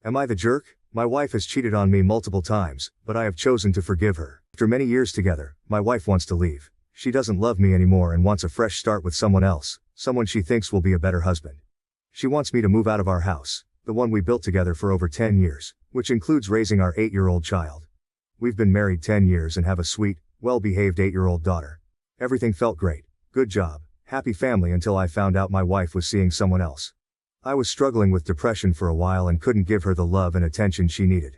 Am I the jerk? My wife has cheated on me multiple times, but I have chosen to forgive her. After many years together, my wife wants to leave. She doesn't love me anymore and wants a fresh start with someone else, someone she thinks will be a better husband. She wants me to move out of our house, the one we built together for over 10 years, which includes raising our 8-year-old child. We've been married 10 years and have a sweet, well-behaved 8-year-old daughter. Everything felt great, good job, happy family until I found out my wife was seeing someone else. I was struggling with depression for a while and couldn't give her the love and attention she needed.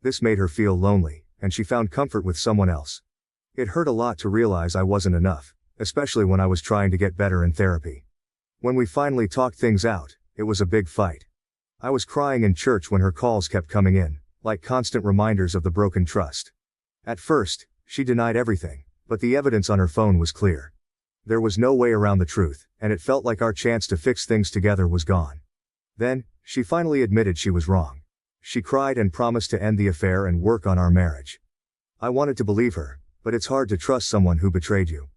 This made her feel lonely, and she found comfort with someone else. It hurt a lot to realize I wasn't enough, especially when I was trying to get better in therapy. When we finally talked things out, it was a big fight. I was crying in church when her calls kept coming in, like constant reminders of the broken trust. At first, she denied everything, but the evidence on her phone was clear. There was no way around the truth, and it felt like our chance to fix things together was gone. Then, she finally admitted she was wrong. She cried and promised to end the affair and work on our marriage. I wanted to believe her, but it's hard to trust someone who betrayed you.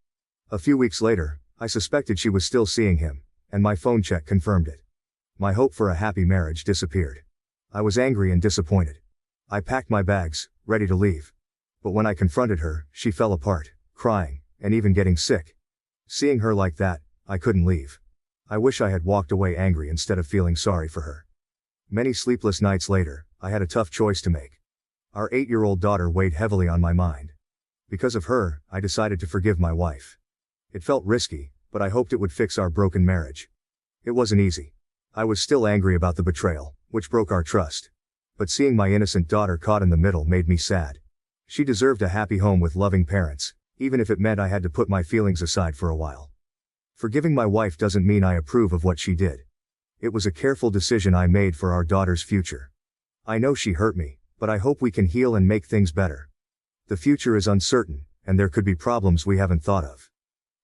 A few weeks later, I suspected she was still seeing him, and my phone check confirmed it. My hope for a happy marriage disappeared. I was angry and disappointed. I packed my bags, ready to leave. But when I confronted her, she fell apart, crying, and even getting sick. Seeing her like that, I couldn't leave. I wish I had walked away angry instead of feeling sorry for her. Many sleepless nights later, I had a tough choice to make. Our 8-year-old daughter weighed heavily on my mind. Because of her, I decided to forgive my wife. It felt risky, but I hoped it would fix our broken marriage. It wasn't easy. I was still angry about the betrayal, which broke our trust. But seeing my innocent daughter caught in the middle made me sad. She deserved a happy home with loving parents, even if it meant I had to put my feelings aside for a while. Forgiving my wife doesn't mean I approve of what she did. It was a careful decision I made for our daughter's future. I know she hurt me, but I hope we can heal and make things better. The future is uncertain, and there could be problems we haven't thought of.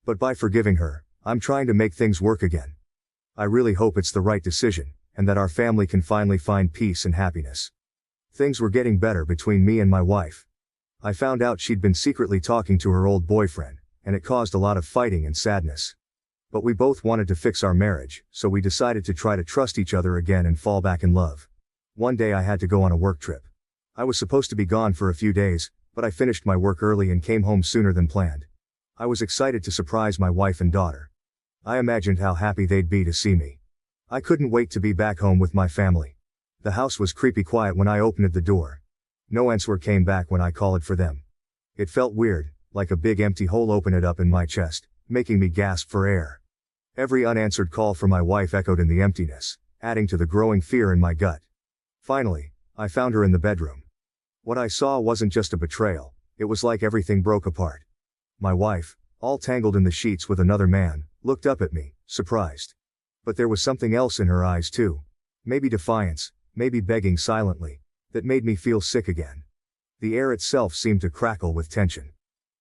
But by forgiving her, I'm trying to make things work again. I really hope it's the right decision, and that our family can finally find peace and happiness. Things were getting better between me and my wife. I found out she'd been secretly talking to her old boyfriend, and it caused a lot of fighting and sadness. But we both wanted to fix our marriage, so we decided to try to trust each other again and fall back in love. One day I had to go on a work trip. I was supposed to be gone for a few days, but I finished my work early and came home sooner than planned. I was excited to surprise my wife and daughter. I imagined how happy they'd be to see me. I couldn't wait to be back home with my family. The house was creepy quiet when I opened the door. No answer came back when I called for them. It felt weird, like a big empty hole opened up in my chest, making me gasp for air. Every unanswered call from my wife echoed in the emptiness, adding to the growing fear in my gut. Finally, I found her in the bedroom. What I saw wasn't just a betrayal, it was like everything broke apart. My wife, all tangled in the sheets with another man, looked up at me, surprised. But there was something else in her eyes too. Maybe defiance, maybe begging silently, that made me feel sick again. The air itself seemed to crackle with tension.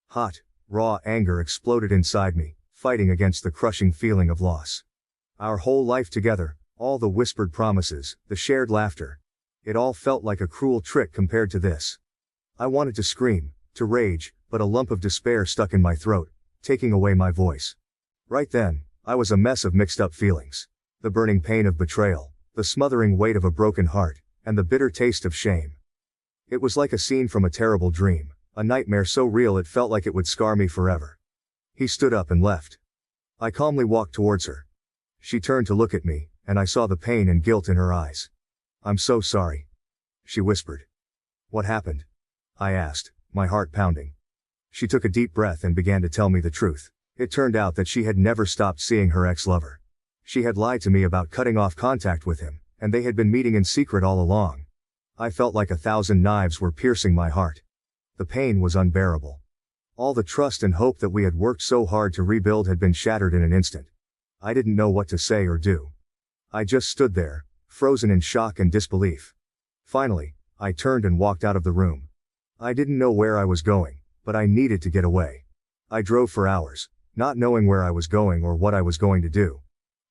Hot, raw anger exploded inside me, fighting against the crushing feeling of loss. Our whole life together, all the whispered promises, the shared laughter. It all felt like a cruel trick compared to this. I wanted to scream, to rage, but a lump of despair stuck in my throat, taking away my voice. Right then, I was a mess of mixed up feelings. The burning pain of betrayal, the smothering weight of a broken heart, and the bitter taste of shame. It was like a scene from a terrible dream, a nightmare so real it felt like it would scar me forever. He stood up and left. I calmly walked towards her. She turned to look at me, and I saw the pain and guilt in her eyes. "I'm so sorry," she whispered. "What happened?" I asked, my heart pounding. She took a deep breath and began to tell me the truth. It turned out that she had never stopped seeing her ex-lover. She had lied to me about cutting off contact with him, and they had been meeting in secret all along. I felt like 1,000 knives were piercing my heart. The pain was unbearable. All the trust and hope that we had worked so hard to rebuild had been shattered in an instant. I didn't know what to say or do. I just stood there, frozen in shock and disbelief. Finally, I turned and walked out of the room. I didn't know where I was going, but I needed to get away. I drove for hours, not knowing where I was going or what I was going to do.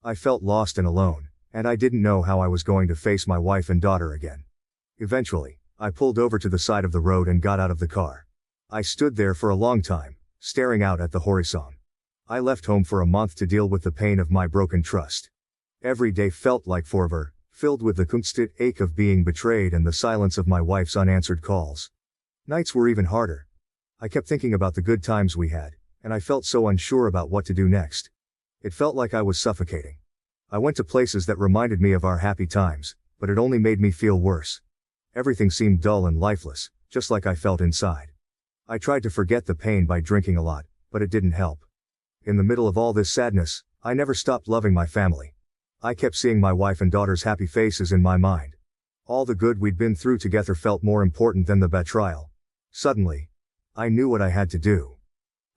I felt lost and alone, and I didn't know how I was going to face my wife and daughter again. Eventually, I pulled over to the side of the road and got out of the car. I stood there for a long time, staring out at the horizon. I left home for a month to deal with the pain of my broken trust. Every day felt like forever, filled with the constant ache of being betrayed and the silence of my wife's unanswered calls. Nights were even harder. I kept thinking about the good times we had, and I felt so unsure about what to do next. It felt like I was suffocating. I went to places that reminded me of our happy times, but it only made me feel worse. Everything seemed dull and lifeless, just like I felt inside. I tried to forget the pain by drinking a lot, but it didn't help. In the middle of all this sadness, I never stopped loving my family. I kept seeing my wife and daughter's happy faces in my mind. All the good we'd been through together felt more important than the betrayal. Suddenly, I knew what I had to do.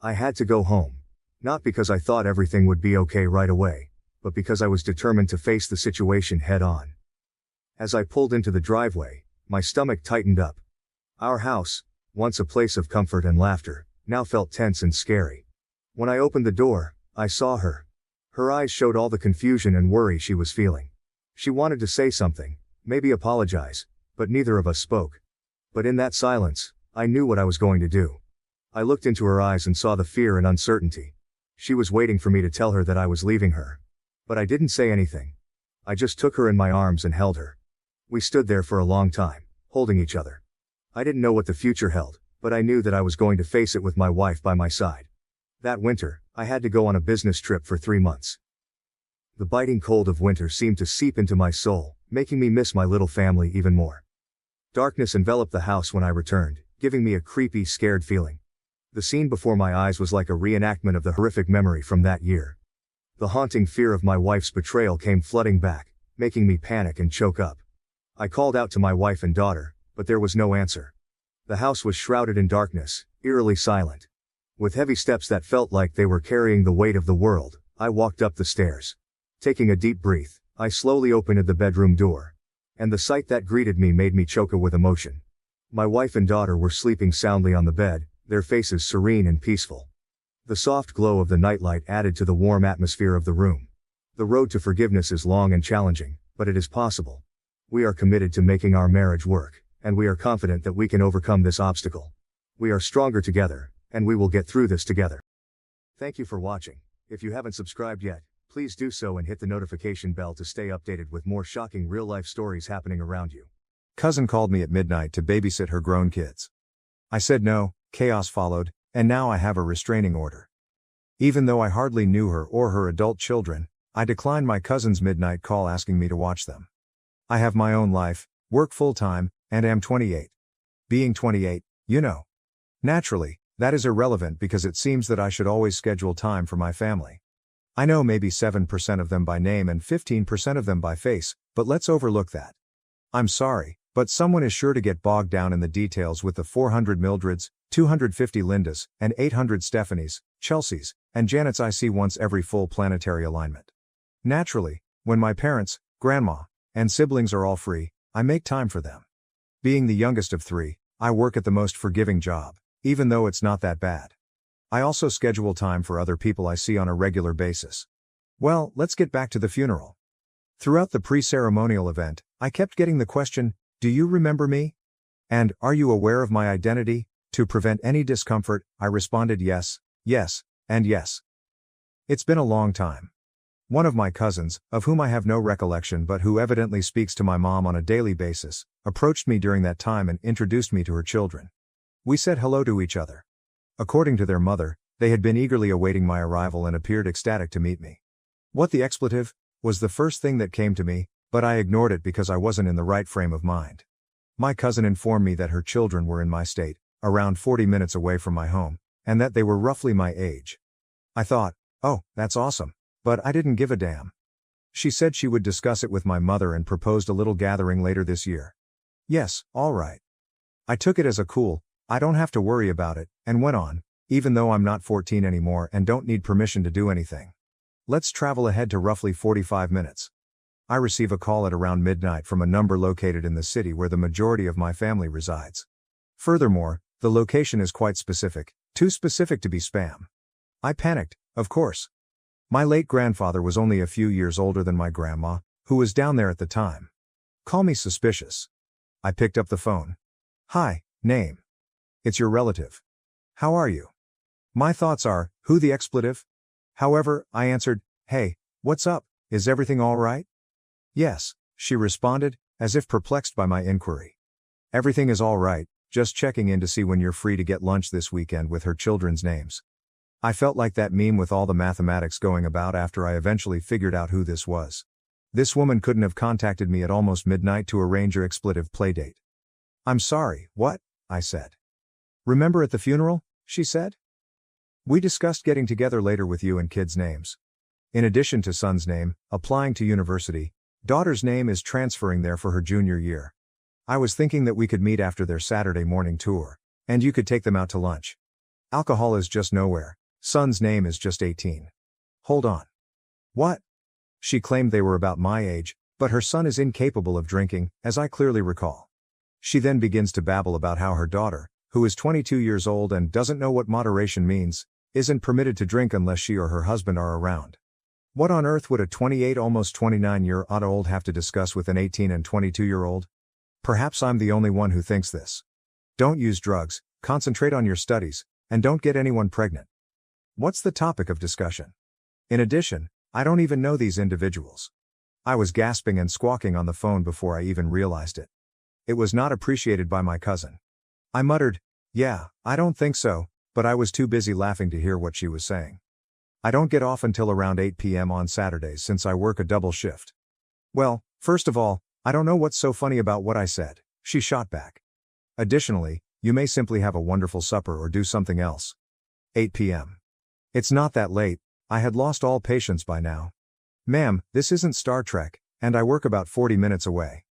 I had to go home. Not because I thought everything would be okay right away, but because I was determined to face the situation head on. As I pulled into the driveway, my stomach tightened up. Our house, once a place of comfort and laughter, now felt tense and scary. When I opened the door, I saw her. Her eyes showed all the confusion and worry she was feeling. She wanted to say something, maybe apologize, but neither of us spoke. But in that silence, I knew what I was going to do. I looked into her eyes and saw the fear and uncertainty. She was waiting for me to tell her that I was leaving her. But I didn't say anything. I just took her in my arms and held her. We stood there for a long time, holding each other. I didn't know what the future held, but I knew that I was going to face it with my wife by my side. That winter, I had to go on a business trip for 3 months. The biting cold of winter seemed to seep into my soul, making me miss my little family even more. Darkness enveloped the house when I returned, giving me a creepy, scared feeling. The scene before my eyes was like a reenactment of the horrific memory from that year. The haunting fear of my wife's betrayal came flooding back, making me panic and choke up. I called out to my wife and daughter, but there was no answer. The house was shrouded in darkness, eerily silent. With heavy steps that felt like they were carrying the weight of the world, I walked up the stairs. Taking a deep breath, I slowly opened the bedroom door. And the sight that greeted me made me choke with emotion. My wife and daughter were sleeping soundly on the bed, their faces serene and peaceful. The soft glow of the nightlight added to the warm atmosphere of the room. The road to forgiveness is long and challenging, but it is possible. We are committed to making our marriage work, and we are confident that we can overcome this obstacle. We are stronger together, and we will get through this together. Thank you for watching. If you haven't subscribed yet, please do so and hit the notification bell to stay updated with more shocking real-life stories happening around you. Cousin called me at midnight to babysit her grown kids. I said no, chaos followed, and now I have a restraining order. Even though I hardly knew her or her adult children, I declined my cousin's midnight call asking me to watch them. I have my own life, work full-time, and am 28. Being 28, you know. Naturally, that is irrelevant because it seems that I should always schedule time for my family. I know maybe 7% of them by name and 15% of them by face, but let's overlook that. I'm sorry, but someone is sure to get bogged down in the details with the 400 Mildreds, 250 Lindas, and 800 Stephanies, Chelseas, and Janets I see once every full planetary alignment. Naturally, when my parents, grandma, and siblings are all free, I make time for them. Being the youngest of 3, I work at the most forgiving job, even though it's not that bad. I also schedule time for other people I see on a regular basis. Well, let's get back to the funeral. Throughout the pre-ceremonial event, I kept getting the question, "Do you remember me?" And, "Are you aware of my identity?" To prevent any discomfort, I responded yes, yes, and yes. It's been a long time. One of my cousins, of whom I have no recollection but who evidently speaks to my mom on a daily basis, approached me during that time and introduced me to her children. We said hello to each other. According to their mother, they had been eagerly awaiting my arrival and appeared ecstatic to meet me. What the expletive? Was the first thing that came to me, but I ignored it because I wasn't in the right frame of mind. My cousin informed me that her children were in my state, around 40 minutes away from my home, and that they were roughly my age. I thought, oh, that's awesome, but I didn't give a damn. She said she would discuss it with my mother and proposed a little gathering later this year. Yes, all right. I took it as a cool, I don't have to worry about it, and went on, even though I'm not 14 anymore and don't need permission to do anything. Let's travel ahead to roughly 45 minutes. I receive a call at around midnight from a number located in the city where the majority of my family resides. Furthermore, the location is quite specific, too specific to be spam. I panicked, of course. My late grandfather was only a few years older than my grandma, who was down there at the time. Call me suspicious. I picked up the phone. Hi, name. It's your relative. How are you? My thoughts are, who the expletive? However, I answered, hey, what's up, is everything all right? Yes, she responded, as if perplexed by my inquiry. Everything is all right, just checking in to see when you're free to get lunch this weekend with her children's names. I felt like that meme with all the mathematics going about after I eventually figured out who this was. This woman couldn't have contacted me at almost midnight to arrange your expletive playdate. I'm sorry, what? I said. Remember at the funeral? She said. We discussed getting together later with you and kids' names. In addition to son's name, applying to university, daughter's name is transferring there for her junior year. I was thinking that we could meet after their Saturday morning tour, and you could take them out to lunch. Alcohol is just nowhere, son's name is just 18. Hold on. What? She claimed they were about my age, but her son is incapable of drinking, as I clearly recall. She then begins to babble about how her daughter, who is 22 years old and doesn't know what moderation means, isn't permitted to drink unless she or her husband are around. What on earth would a 28 almost 29-year-old have to discuss with an 18 and 22-year-old? Perhaps I'm the only one who thinks this. Don't use drugs, concentrate on your studies, and don't get anyone pregnant. What's the topic of discussion? In addition, I don't even know these individuals. I was gasping and squawking on the phone before I even realized it. It was not appreciated by my cousin. I muttered, yeah, I don't think so, but I was too busy laughing to hear what she was saying. I don't get off until around 8 p.m. on Saturdays since I work a double shift. Well, first of all, I don't know what's so funny about what I said, she shot back. Additionally, you may simply have a wonderful supper or do something else. 8 p.m. It's not that late, I had lost all patience by now. Ma'am, this isn't Star Trek, and I work about 40 minutes away.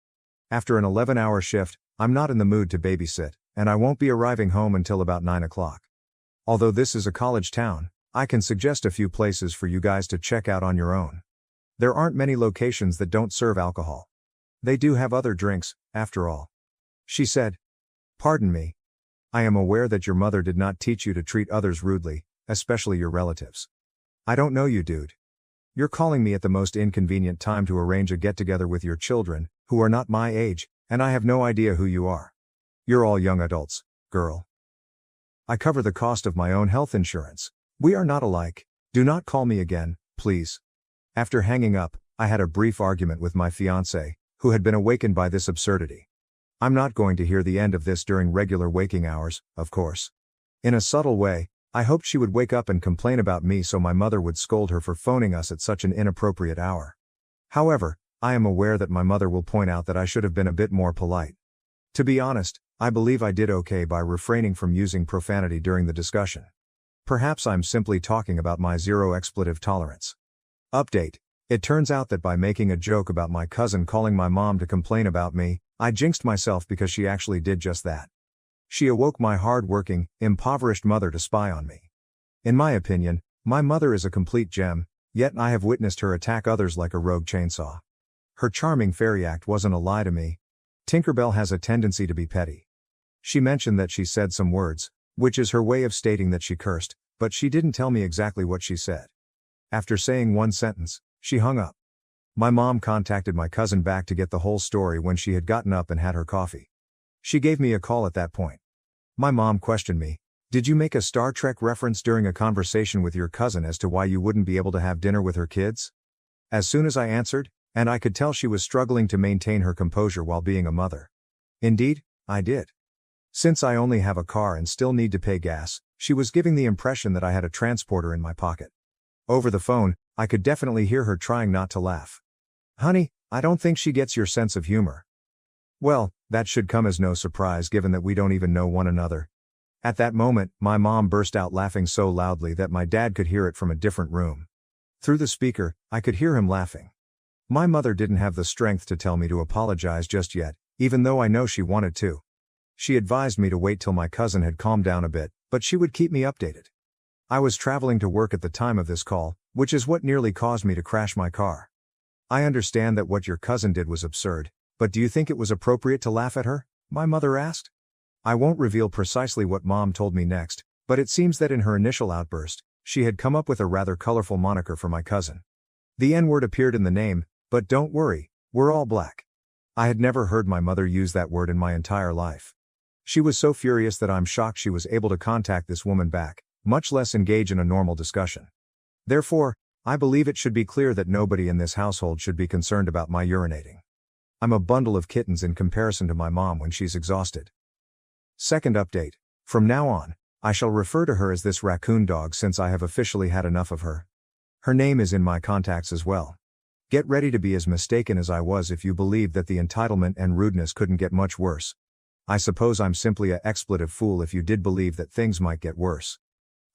After an 11-hour shift, I'm not in the mood to babysit, and I won't be arriving home until about 9 o'clock. Although this is a college town, I can suggest a few places for you guys to check out on your own. There aren't many locations that don't serve alcohol. They do have other drinks, after all. She said. Pardon me. I am aware that your mother did not teach you to treat others rudely, especially your relatives. I don't know you, dude. You're calling me at the most inconvenient time to arrange a get-together with your children, who are not my age, and I have no idea who you are. You're all young adults, girl. I cover the cost of my own health insurance. We are not alike. Do not call me again, please. After hanging up, I had a brief argument with my fiancé, who had been awakened by this absurdity. I'm not going to hear the end of this during regular waking hours, of course. In a subtle way, I hoped she would wake up and complain about me so my mother would scold her for phoning us at such an inappropriate hour. However, I am aware that my mother will point out that I should have been a bit more polite. To be honest, I believe I did okay by refraining from using profanity during the discussion. Perhaps I'm simply talking about my zero expletive tolerance. Update. It turns out that by making a joke about my cousin calling my mom to complain about me, I jinxed myself because she actually did just that. She awoke my hard-working, impoverished mother to spy on me. In my opinion, my mother is a complete gem, yet I have witnessed her attack others like a rogue chainsaw. Her charming fairy act wasn't a lie to me. Tinkerbell has a tendency to be petty. She mentioned that she said some words, which is her way of stating that she cursed, but she didn't tell me exactly what she said. After saying one sentence, she hung up. My mom contacted my cousin back to get the whole story when she had gotten up and had her coffee. She gave me a call at that point. My mom questioned me, did you make a Star Trek reference during a conversation with your cousin as to why you wouldn't be able to have dinner with her kids? As soon as I answered, and I could tell she was struggling to maintain her composure while being a mother. Indeed, I did. Since I only have a car and still need to pay gas, she was giving the impression that I had a transporter in my pocket. Over the phone, I could definitely hear her trying not to laugh. Honey, I don't think she gets your sense of humor. Well, that should come as no surprise given that we don't even know one another. At that moment, my mom burst out laughing so loudly that my dad could hear it from a different room. Through the speaker, I could hear him laughing. My mother didn't have the strength to tell me to apologize just yet, even though I know she wanted to. She advised me to wait till my cousin had calmed down a bit, but she would keep me updated. I was traveling to work at the time of this call, which is what nearly caused me to crash my car. I understand that what your cousin did was absurd, but do you think it was appropriate to laugh at her? My mother asked. I won't reveal precisely what Mom told me next, but it seems that in her initial outburst, she had come up with a rather colorful moniker for my cousin. The N-word appeared in the name, but don't worry, we're all black. I had never heard my mother use that word in my entire life. She was so furious that I'm shocked she was able to contact this woman back, much less engage in a normal discussion. Therefore, I believe it should be clear that nobody in this household should be concerned about my urinating. I'm a bundle of kittens in comparison to my mom when she's exhausted. Second update. From now on, I shall refer to her as this raccoon dog since I have officially had enough of her. Her name is in my contacts as well. Get ready to be as mistaken as I was if you believed that the entitlement and rudeness couldn't get much worse. I suppose I'm simply a expletive fool if you did believe that things might get worse.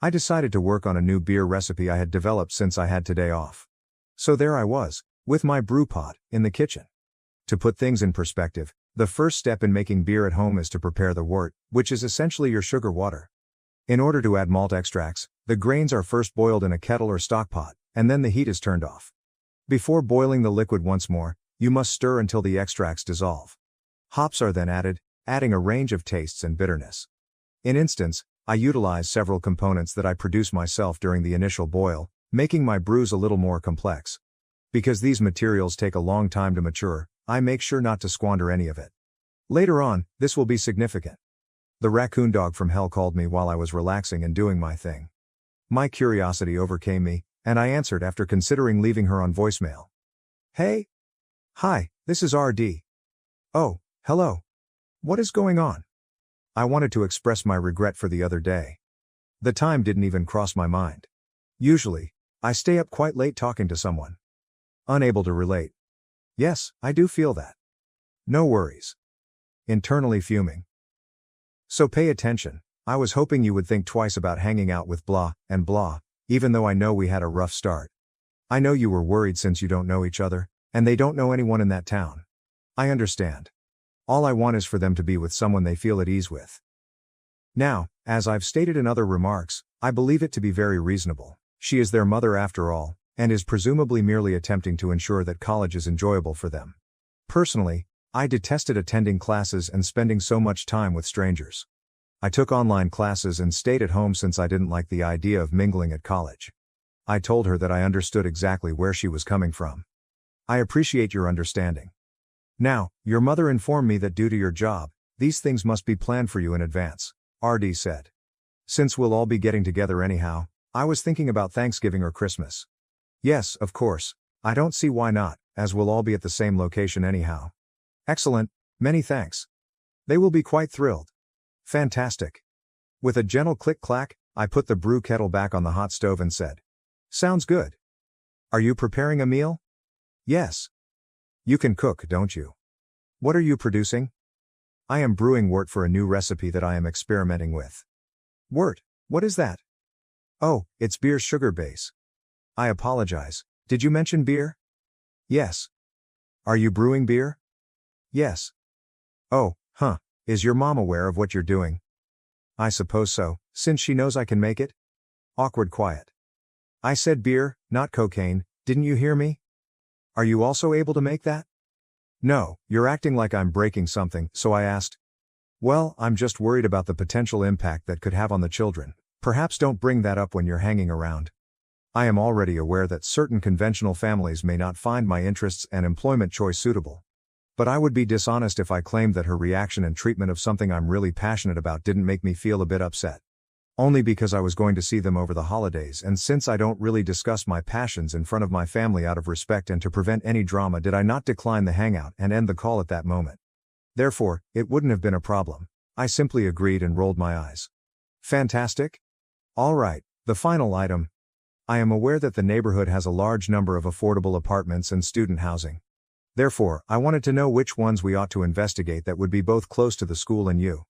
I decided to work on a new beer recipe I had developed since I had today off. So there I was, with my brew pot, in the kitchen. To put things in perspective, the first step in making beer at home is to prepare the wort, which is essentially your sugar water. In order to add malt extracts, the grains are first boiled in a kettle or stock pot, and then the heat is turned off. Before boiling the liquid once more, you must stir until the extracts dissolve. Hops are then added, adding a range of tastes and bitterness. In instance, I utilize several components that I produce myself during the initial boil, making my brews a little more complex. Because these materials take a long time to mature, I make sure not to squander any of it. Later on, this will be significant. The raccoon dog from hell called me while I was relaxing and doing my thing. My curiosity overcame me, and I answered after considering leaving her on voicemail. Hey? Hi, this is RD. Oh, hello. What is going on? I wanted to express my regret for the other day. The time didn't even cross my mind. Usually, I stay up quite late talking to someone. Unable to relate. Yes, I do feel that. No worries. Internally fuming. So pay attention, I was hoping you would think twice about hanging out with blah and blah, even though I know we had a rough start. I know you were worried since you don't know each other, and they don't know anyone in that town. I understand. All I want is for them to be with someone they feel at ease with. Now, as I've stated in other remarks, I believe it to be very reasonable. She is their mother after all, and is presumably merely attempting to ensure that college is enjoyable for them. Personally, I detested attending classes and spending so much time with strangers. I took online classes and stayed at home since I didn't like the idea of mingling at college. I told her that I understood exactly where she was coming from. I appreciate your understanding. Now, your mother informed me that due to your job, these things must be planned for you in advance, RD said. Since we'll all be getting together anyhow, I was thinking about Thanksgiving or Christmas. Yes, of course, I don't see why not, as we'll all be at the same location anyhow. Excellent, many thanks. They will be quite thrilled. Fantastic. With a gentle click-clack, I put the brew kettle back on the hot stove and said, sounds good. Are you preparing a meal? Yes. You can cook, don't you? What are you producing? I am brewing wort for a new recipe that I am experimenting with. Wort, what is that? Oh, it's beer's sugar base. I apologize, did you mention beer? Yes. Are you brewing beer? Yes. Oh, is your mom aware of what you're doing? I suppose so, since she knows I can make it. Awkward quiet. I said beer, not cocaine, didn't you hear me? Are you also able to make that? No, you're acting like I'm breaking something, so I asked. Well, I'm just worried about the potential impact that could have on the children. Perhaps don't bring that up when you're hanging around. I am already aware that certain conventional families may not find my interests and employment choice suitable. But I would be dishonest if I claimed that her reaction and treatment of something I'm really passionate about didn't make me feel a bit upset. Only because I was going to see them over the holidays, and since I don't really discuss my passions in front of my family out of respect and to prevent any drama, did I not decline the hangout and end the call at that moment. Therefore, it wouldn't have been a problem. I simply agreed and rolled my eyes. Fantastic. All right, the final item. I am aware that the neighborhood has a large number of affordable apartments and student housing. Therefore, I wanted to know which ones we ought to investigate that would be both close to the school and you.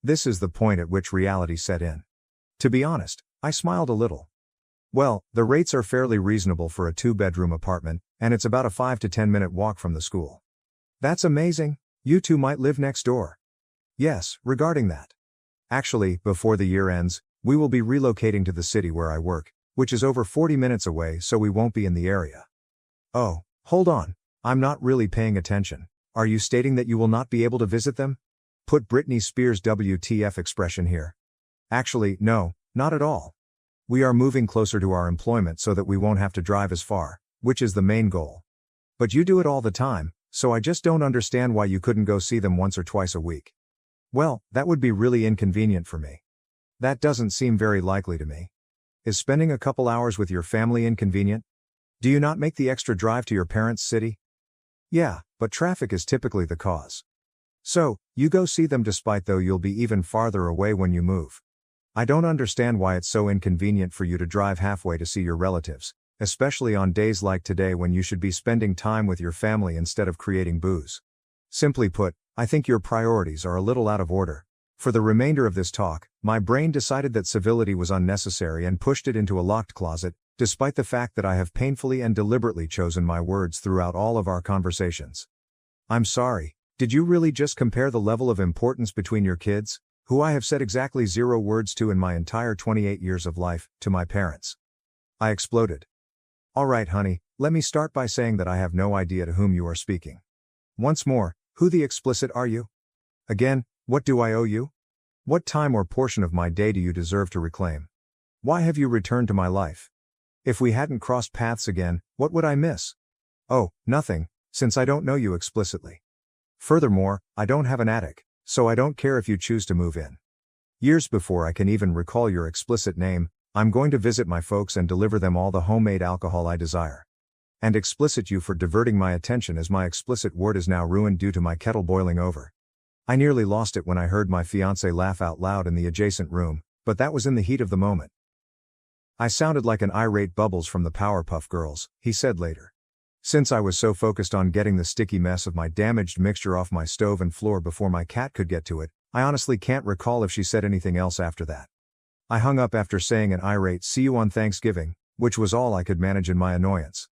This is the point at which reality set in. To be honest, I smiled a little. Well, the rates are fairly reasonable for a 2-bedroom apartment, and it's about a 5 to 10 minute walk from the school. That's amazing, you two might live next door. Yes, regarding that. Actually, before the year ends, we will be relocating to the city where I work, which is over 40 minutes away, so we won't be in the area. Oh, hold on, I'm not really paying attention. Are you stating that you will not be able to visit them? Put Britney Spears' WTF expression here. Actually, no, not at all. We are moving closer to our employment so that we won't have to drive as far, which is the main goal. But you do it all the time, so I just don't understand why you couldn't go see them once or twice a week. Well, that would be really inconvenient for me. That doesn't seem very likely to me. Is spending a couple hours with your family inconvenient? Do you not make the extra drive to your parents' city? Yeah, but traffic is typically the cause. So, you go see them despite though you'll be even farther away when you move. I don't understand why it's so inconvenient for you to drive halfway to see your relatives, especially on days like today when you should be spending time with your family instead of creating booze. Simply put, I think your priorities are a little out of order. For the remainder of this talk, my brain decided that civility was unnecessary and pushed it into a locked closet, despite the fact that I have painfully and deliberately chosen my words throughout all of our conversations. I'm sorry, did you really just compare the level of importance between your kids, who I have said exactly 0 words to in my entire 28 years of life, to my parents? I exploded. Alright honey, let me start by saying that I have no idea to whom you are speaking. Once more, who the explicit are you? Again, what do I owe you? What time or portion of my day do you deserve to reclaim? Why have you returned to my life? If we hadn't crossed paths again, what would I miss? Oh, nothing, since I don't know you explicitly. Furthermore, I don't have an attic, so I don't care if you choose to move in. Years before I can even recall your explicit name, I'm going to visit my folks and deliver them all the homemade alcohol I desire. And explicit you for diverting my attention as my explicit word is now ruined due to my kettle boiling over. I nearly lost it when I heard my fiancé laugh out loud in the adjacent room, but that was in the heat of the moment. I sounded like an irate Bubbles from the Powerpuff Girls, he said later. Since I was so focused on getting the sticky mess of my damaged mixture off my stove and floor before my cat could get to it, I honestly can't recall if she said anything else after that. I hung up after saying an irate "see you on Thanksgiving," which was all I could manage in my annoyance.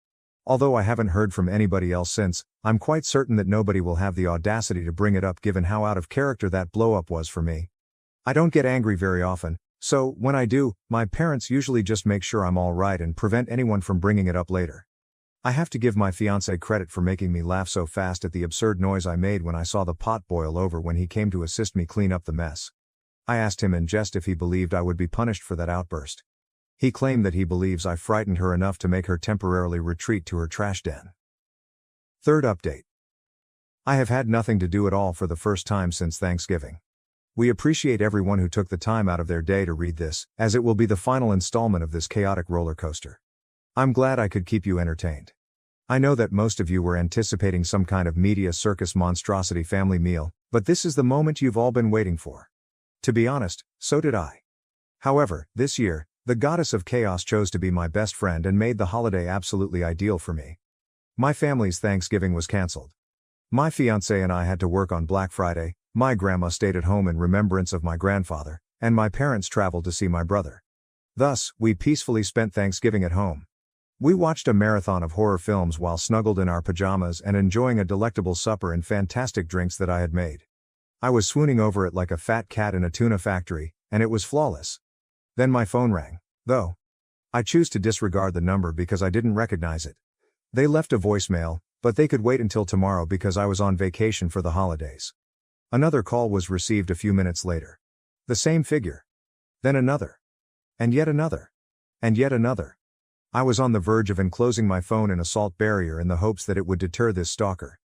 Although I haven't heard from anybody else since, I'm quite certain that nobody will have the audacity to bring it up given how out of character that blow-up was for me. I don't get angry very often, so when I do, my parents usually just make sure I'm alright and prevent anyone from bringing it up later. I have to give my fiancé credit for making me laugh so fast at the absurd noise I made when I saw the pot boil over when he came to assist me clean up the mess. I asked him in jest if he believed I would be punished for that outburst. He claimed that he believes I frightened her enough to make her temporarily retreat to her trash den. Third update. I have had nothing to do at all for the first time since Thanksgiving. We appreciate everyone who took the time out of their day to read this, as it will be the final installment of this chaotic roller coaster. I'm glad I could keep you entertained. I know that most of you were anticipating some kind of media circus monstrosity family meal, but this is the moment you've all been waiting for. To be honest, so did I. However, this year, the goddess of chaos chose to be my best friend and made the holiday absolutely ideal for me. My family's Thanksgiving was cancelled. My fiancé and I had to work on Black Friday, my grandma stayed at home in remembrance of my grandfather, and my parents traveled to see my brother. Thus, we peacefully spent Thanksgiving at home. We watched a marathon of horror films while snuggled in our pajamas and enjoying a delectable supper and fantastic drinks that I had made. I was swooning over it like a fat cat in a tuna factory, and it was flawless. Then my phone rang, though. I choose to disregard the number because I didn't recognize it. They left a voicemail, but they could wait until tomorrow because I was on vacation for the holidays. Another call was received a few minutes later. The same figure. Then another. And yet another. And yet another. I was on the verge of enclosing my phone in a salt barrier in the hopes that it would deter this stalker.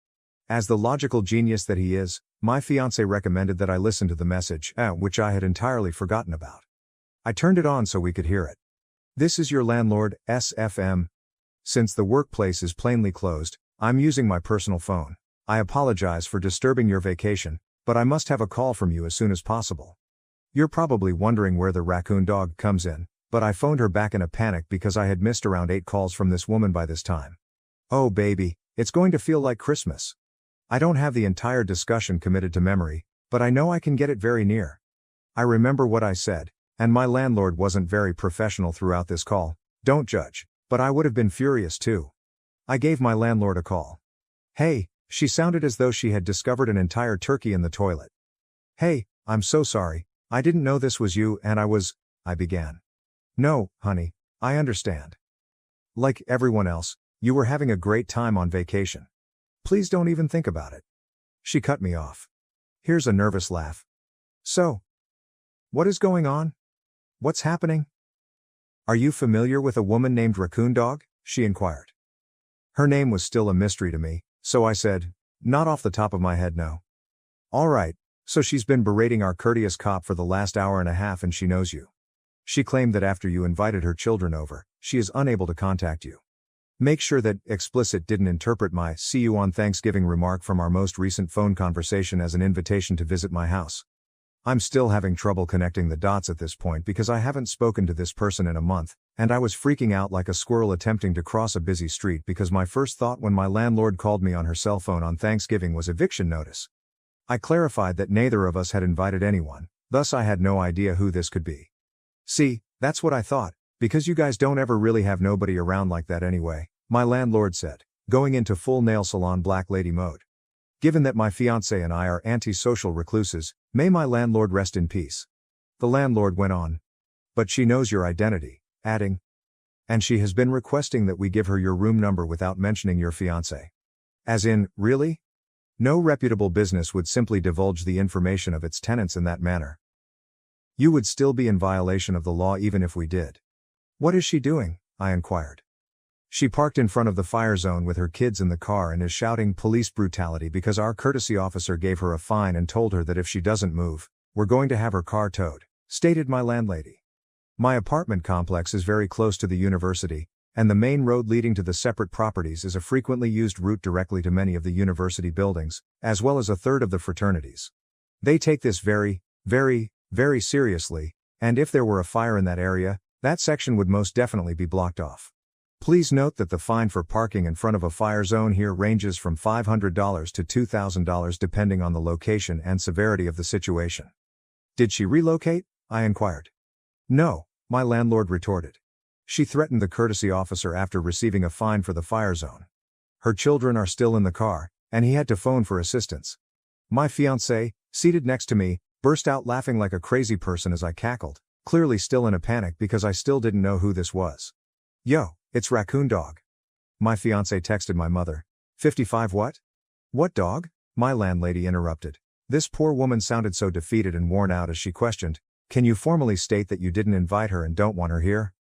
As the logical genius that he is, my fiancé recommended that I listen to the message, which I had entirely forgotten about. I turned it on so we could hear it. This is your landlord, SFM. Since the workplace is plainly closed, I'm using my personal phone. I apologize for disturbing your vacation, but I must have a call from you as soon as possible. You're probably wondering where the raccoon dog comes in, but I phoned her back in a panic because I had missed around 8 calls from this woman by this time. Oh baby, it's going to feel like Christmas. I don't have the entire discussion committed to memory, but I know I can get it very near. I remember what I said, and my landlord wasn't very professional throughout this call, don't judge, but I would have been furious too. I gave my landlord a call. Hey, she sounded as though she had discovered an entire turkey in the toilet. Hey, I'm so sorry, I didn't know this was you and I began. No, honey, I understand. Like everyone else, you were having a great time on vacation. Please don't even think about it. She cut me off. Here's a nervous laugh. So, what is going on? What's happening? Are you familiar with a woman named Raccoon Dog? She inquired. Her name was still a mystery to me, so I said, not off the top of my head, no. All right, so she's been berating our courteous cop for the last hour and a half and she knows you. She claimed that after you invited her children over, she is unable to contact you. Make sure that explicit didn't interpret my "see you on Thanksgiving" remark from our most recent phone conversation as an invitation to visit my house. I'm still having trouble connecting the dots at this point because I haven't spoken to this person in a month, and I was freaking out like a squirrel attempting to cross a busy street because my first thought when my landlord called me on her cell phone on Thanksgiving was eviction notice. I clarified that neither of us had invited anyone, thus I had no idea who this could be. See, that's what I thought, because you guys don't ever really have nobody around like that anyway, my landlord said, going into full nail salon black lady mode. Given that my fiancé and I are anti-social recluses, may my landlord rest in peace. The landlord went on. But she knows your identity, adding. And she has been requesting that we give her your room number without mentioning your fiancé. As in, really? No reputable business would simply divulge the information of its tenants in that manner. You would still be in violation of the law even if we did. What is she doing? I inquired. She parked in front of the fire zone with her kids in the car and is shouting police brutality because our courtesy officer gave her a fine and told her that if she doesn't move, we're going to have her car towed, stated my landlady. My apartment complex is very close to the university, and the main road leading to the separate properties is a frequently used route directly to many of the university buildings, as well as a third of the fraternities. They take this very, very, very seriously, and if there were a fire in that area, that section would most definitely be blocked off. Please note that the fine for parking in front of a fire zone here ranges from $500 to $2,000 depending on the location and severity of the situation. Did she relocate? I inquired. No, my landlord retorted. She threatened the courtesy officer after receiving a fine for the fire zone. Her children are still in the car, and he had to phone for assistance. My fiancé, seated next to me, burst out laughing like a crazy person as I cackled, clearly still in a panic because I still didn't know who this was. Yo, it's Raccoon Dog. My fiancé texted my mother. 55 what? What dog? My landlady interrupted. This poor woman sounded so defeated and worn out as she questioned, can you formally state that you didn't invite her and don't want her here?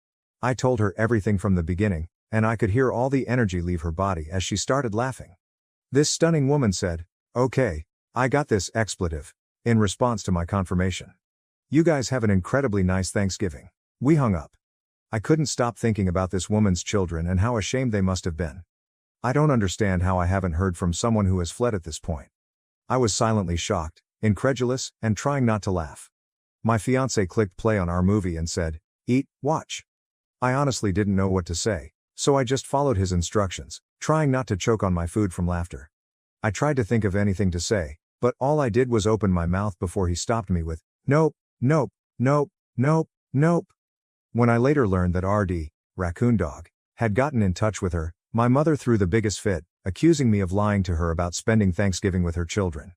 I told her everything from the beginning, and I could hear all the energy leave her body as she started laughing. This stunning woman said, okay, I got this expletive, in response to my confirmation. You guys have an incredibly nice Thanksgiving. We hung up. I couldn't stop thinking about this woman's children and how ashamed they must have been. I don't understand how I haven't heard from someone who has fled at this point. I was silently shocked, incredulous, and trying not to laugh. My fiancé clicked play on our movie and said, eat, watch. I honestly didn't know what to say, so I just followed his instructions, trying not to choke on my food from laughter. I tried to think of anything to say, but all I did was open my mouth before he stopped me with, nope, nope, nope, nope, nope. When I later learned that RD, Raccoon Dog, had gotten in touch with her, my mother threw the biggest fit, accusing me of lying to her about spending Thanksgiving with her children.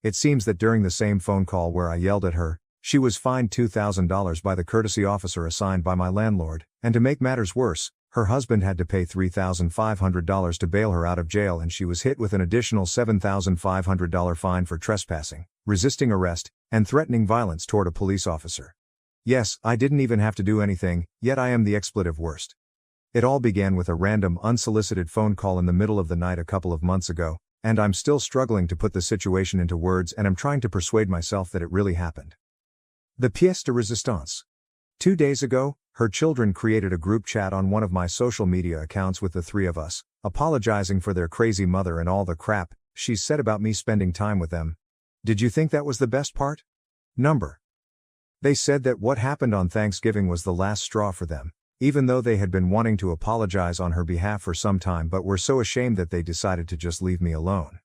It seems that during the same phone call where I yelled at her, she was fined $2,000 by the courtesy officer assigned by my landlord, and to make matters worse, her husband had to pay $3,500 to bail her out of jail and she was hit with an additional $7,500 fine for trespassing, resisting arrest, and threatening violence toward a police officer. Yes, I didn't even have to do anything, yet I am the expletive worst. It all began with a random unsolicited phone call in the middle of the night a couple of months ago, and I'm still struggling to put the situation into words and I'm trying to persuade myself that it really happened. The pièce de résistance. 2 days ago, her children created a group chat on one of my social media accounts with the three of us, apologizing for their crazy mother and all the crap she's said about me spending time with them. Did you think that was the best part? Number. They said that what happened on Thanksgiving was the last straw for them, even though they had been wanting to apologize on her behalf for some time but were so ashamed that they decided to just leave me alone.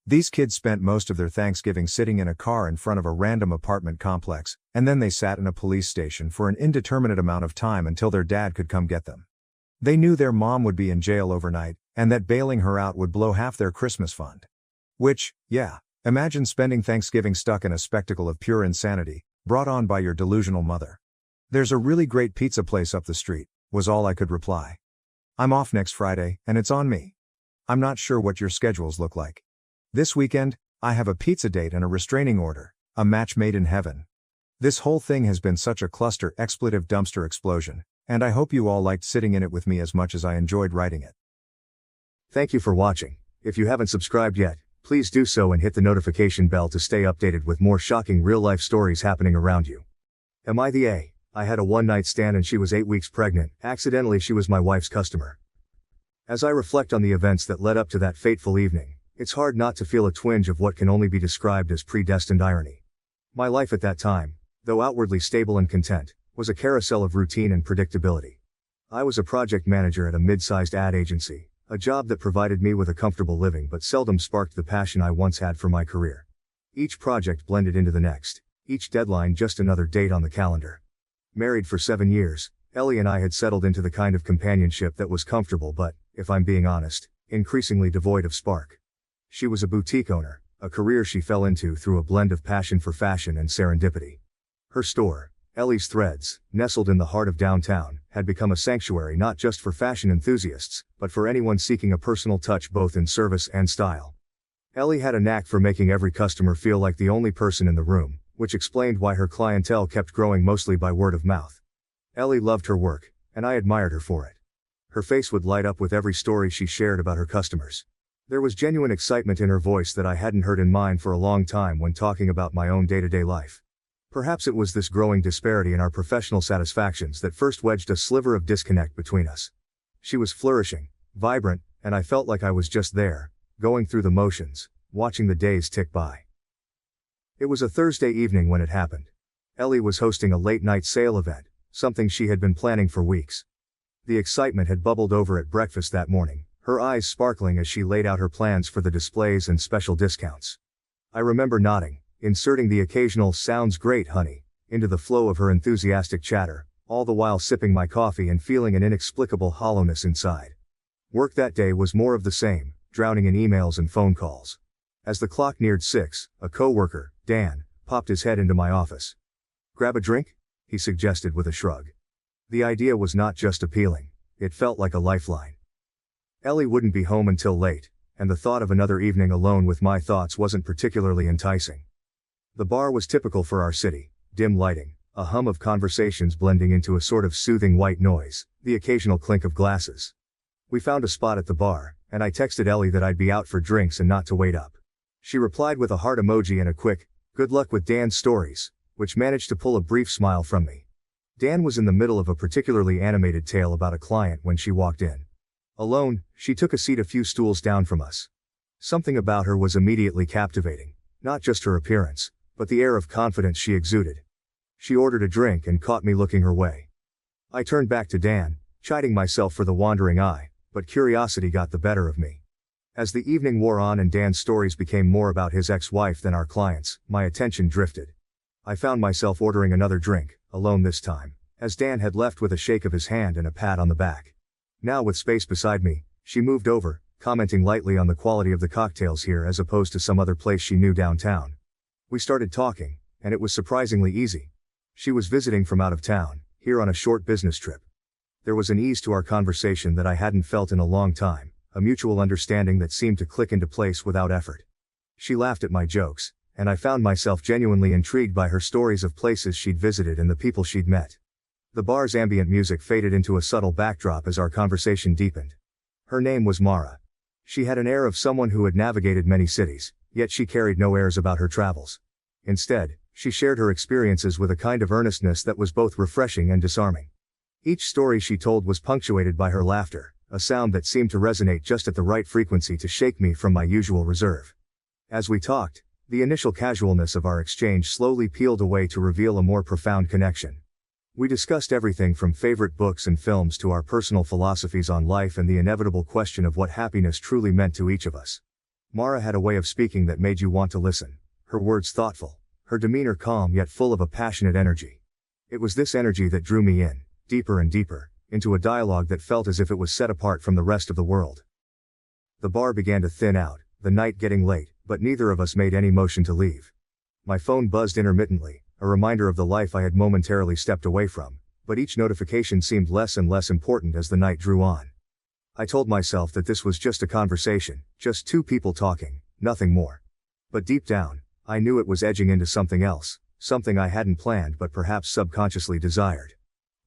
These kids spent most of their Thanksgiving sitting in a car in front of a random apartment complex, and then they sat in a police station for an indeterminate amount of time until their dad could come get them. They knew their mom would be in jail overnight, and that bailing her out would blow half their Christmas fund. Which, yeah, imagine spending Thanksgiving stuck in a spectacle of pure insanity, brought on by your delusional mother. There's a really great pizza place up the street, was all I could reply. I'm off next Friday, and it's on me. I'm not sure what your schedules look like. This weekend, I have a pizza date and a restraining order, a match made in heaven. This whole thing has been such a cluster expletive dumpster explosion, and I hope you all liked sitting in it with me as much as I enjoyed writing it. Thank you for watching. If you haven't subscribed yet, please do so and hit the notification bell to stay updated with more shocking real-life stories happening around you. Am I the A? I had a one-night stand and she was 8 weeks pregnant. Accidentally she was my wife's customer. As I reflect on the events that led up to that fateful evening, it's hard not to feel a twinge of what can only be described as predestined irony. My life at that time, though outwardly stable and content, was a carousel of routine and predictability. I was a project manager at a mid-sized ad agency, a job that provided me with a comfortable living but seldom sparked the passion I once had for my career. Each project blended into the next, each deadline just another date on the calendar. Married for 7 years, Ellie and I had settled into the kind of companionship that was comfortable but, if I'm being honest, increasingly devoid of spark. She was a boutique owner, a career she fell into through a blend of passion for fashion and serendipity. Her store, Ellie's Threads, nestled in the heart of downtown, had become a sanctuary not just for fashion enthusiasts, but for anyone seeking a personal touch both in service and style. Ellie had a knack for making every customer feel like the only person in the room, which explained why her clientele kept growing mostly by word of mouth. Ellie loved her work, and I admired her for it. Her face would light up with every story she shared about her customers. There was genuine excitement in her voice that I hadn't heard in mine for a long time when talking about my own day-to-day life. Perhaps it was this growing disparity in our professional satisfactions that first wedged a sliver of disconnect between us. She was flourishing, vibrant, and I felt like I was just there, going through the motions, watching the days tick by. It was a Thursday evening when it happened. Ellie was hosting a late-night sale event, something she had been planning for weeks. The excitement had bubbled over at breakfast that morning, her eyes sparkling as she laid out her plans for the displays and special discounts. I remember nodding, inserting the occasional "sounds great, honey," into the flow of her enthusiastic chatter, all the while sipping my coffee and feeling an inexplicable hollowness inside. Work that day was more of the same, drowning in emails and phone calls. As the clock neared 6, a coworker, Dan, popped his head into my office. "Grab a drink?" he suggested with a shrug. The idea was not just appealing, it felt like a lifeline. Ellie wouldn't be home until late, and the thought of another evening alone with my thoughts wasn't particularly enticing. The bar was typical for our city, dim lighting, a hum of conversations blending into a sort of soothing white noise, the occasional clink of glasses. We found a spot at the bar, and I texted Ellie that I'd be out for drinks and not to wait up. She replied with a heart emoji and a quick, "Good luck with Dan's stories," which managed to pull a brief smile from me. Dan was in the middle of a particularly animated tale about a client when she walked in. Alone, she took a seat a few stools down from us. Something about her was immediately captivating, not just her appearance, but the air of confidence she exuded. She ordered a drink and caught me looking her way. I turned back to Dan, chiding myself for the wandering eye, but curiosity got the better of me. As the evening wore on and Dan's stories became more about his ex-wife than our clients, my attention drifted. I found myself ordering another drink, alone this time, as Dan had left with a shake of his hand and a pat on the back. Now with space beside me, she moved over, commenting lightly on the quality of the cocktails here as opposed to some other place she knew downtown. We started talking, and it was surprisingly easy. She was visiting from out of town, here on a short business trip. There was an ease to our conversation that I hadn't felt in a long time, a mutual understanding that seemed to click into place without effort. She laughed at my jokes, and I found myself genuinely intrigued by her stories of places she'd visited and the people she'd met. The bar's ambient music faded into a subtle backdrop as our conversation deepened. Her name was Mara. She had an air of someone who had navigated many cities, yet she carried no airs about her travels. Instead, she shared her experiences with a kind of earnestness that was both refreshing and disarming. Each story she told was punctuated by her laughter, a sound that seemed to resonate just at the right frequency to shake me from my usual reserve. As we talked, the initial casualness of our exchange slowly peeled away to reveal a more profound connection. We discussed everything from favorite books and films to our personal philosophies on life and the inevitable question of what happiness truly meant to each of us. Mara had a way of speaking that made you want to listen, her words thoughtful, her demeanor calm yet full of a passionate energy. It was this energy that drew me in, deeper and deeper, into a dialogue that felt as if it was set apart from the rest of the world. The bar began to thin out, the night getting late, but neither of us made any motion to leave. My phone buzzed intermittently, a reminder of the life I had momentarily stepped away from, but each notification seemed less and less important as the night drew on. I told myself that this was just a conversation, just two people talking, nothing more. But deep down, I knew it was edging into something else, something I hadn't planned but perhaps subconsciously desired.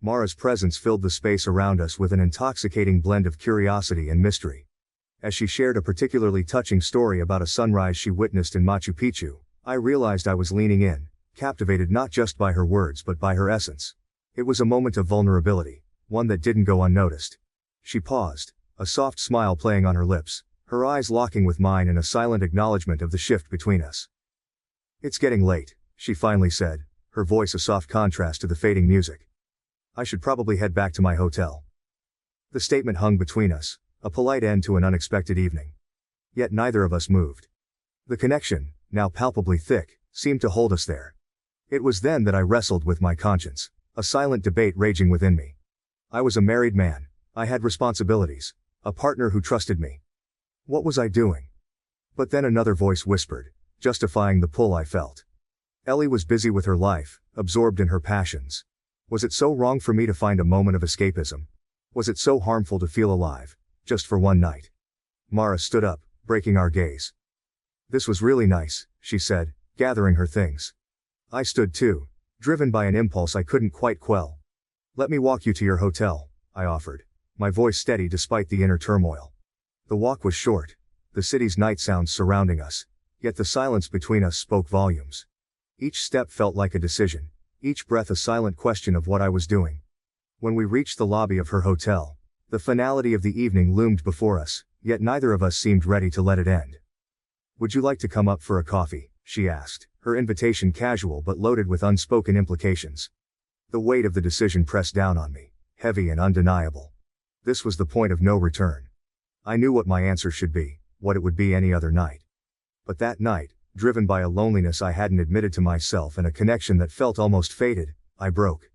Mara's presence filled the space around us with an intoxicating blend of curiosity and mystery. As she shared a particularly touching story about a sunrise she witnessed in Machu Picchu, I realized I was leaning in, captivated not just by her words but by her essence. It was a moment of vulnerability, one that didn't go unnoticed. She paused, a soft smile playing on her lips, her eyes locking with mine in a silent acknowledgement of the shift between us. "It's getting late," she finally said, her voice a soft contrast to the fading music. "I should probably head back to my hotel." The statement hung between us, a polite end to an unexpected evening. Yet neither of us moved. The connection, now palpably thick, seemed to hold us there. It was then that I wrestled with my conscience, a silent debate raging within me. I was a married man. I had responsibilities, a partner who trusted me. What was I doing? But then another voice whispered, justifying the pull I felt. Ellie was busy with her life, absorbed in her passions. Was it so wrong for me to find a moment of escapism? Was it so harmful to feel alive, just for one night? Mara stood up, breaking our gaze. "This was really nice," she said, gathering her things. I stood too, driven by an impulse I couldn't quite quell. "Let me walk you to your hotel," I offered, my voice steady despite the inner turmoil. The walk was short, the city's night sounds surrounding us, yet the silence between us spoke volumes. Each step felt like a decision, each breath a silent question of what I was doing. When we reached the lobby of her hotel, the finality of the evening loomed before us, yet neither of us seemed ready to let it end. "Would you like to come up for a coffee?" she asked, her invitation casual but loaded with unspoken implications. The weight of the decision pressed down on me, heavy and undeniable. This was the point of no return. I knew what my answer should be, what it would be any other night. But that night, driven by a loneliness I hadn't admitted to myself and a connection that felt almost fated, I broke.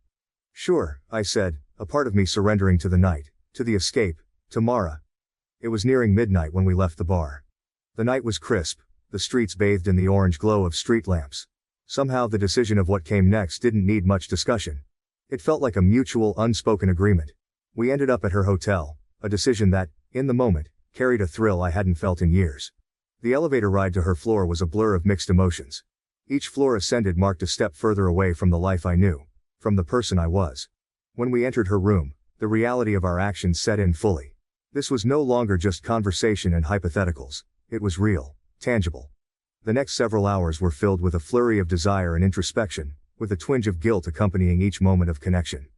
"Sure," I said, a part of me surrendering to the night, to the escape, to Mara. It was nearing midnight when we left the bar. The night was crisp, the streets bathed in the orange glow of street lamps. Somehow the decision of what came next didn't need much discussion. It felt like a mutual unspoken agreement. We ended up at her hotel, a decision that, in the moment, carried a thrill I hadn't felt in years. The elevator ride to her floor was a blur of mixed emotions. Each floor ascended marked a step further away from the life I knew, from the person I was. When we entered her room, the reality of our actions set in fully. This was no longer just conversation and hypotheticals, it was real, tangible. The next several hours were filled with a flurry of desire and introspection, with a twinge of guilt accompanying each moment of connection.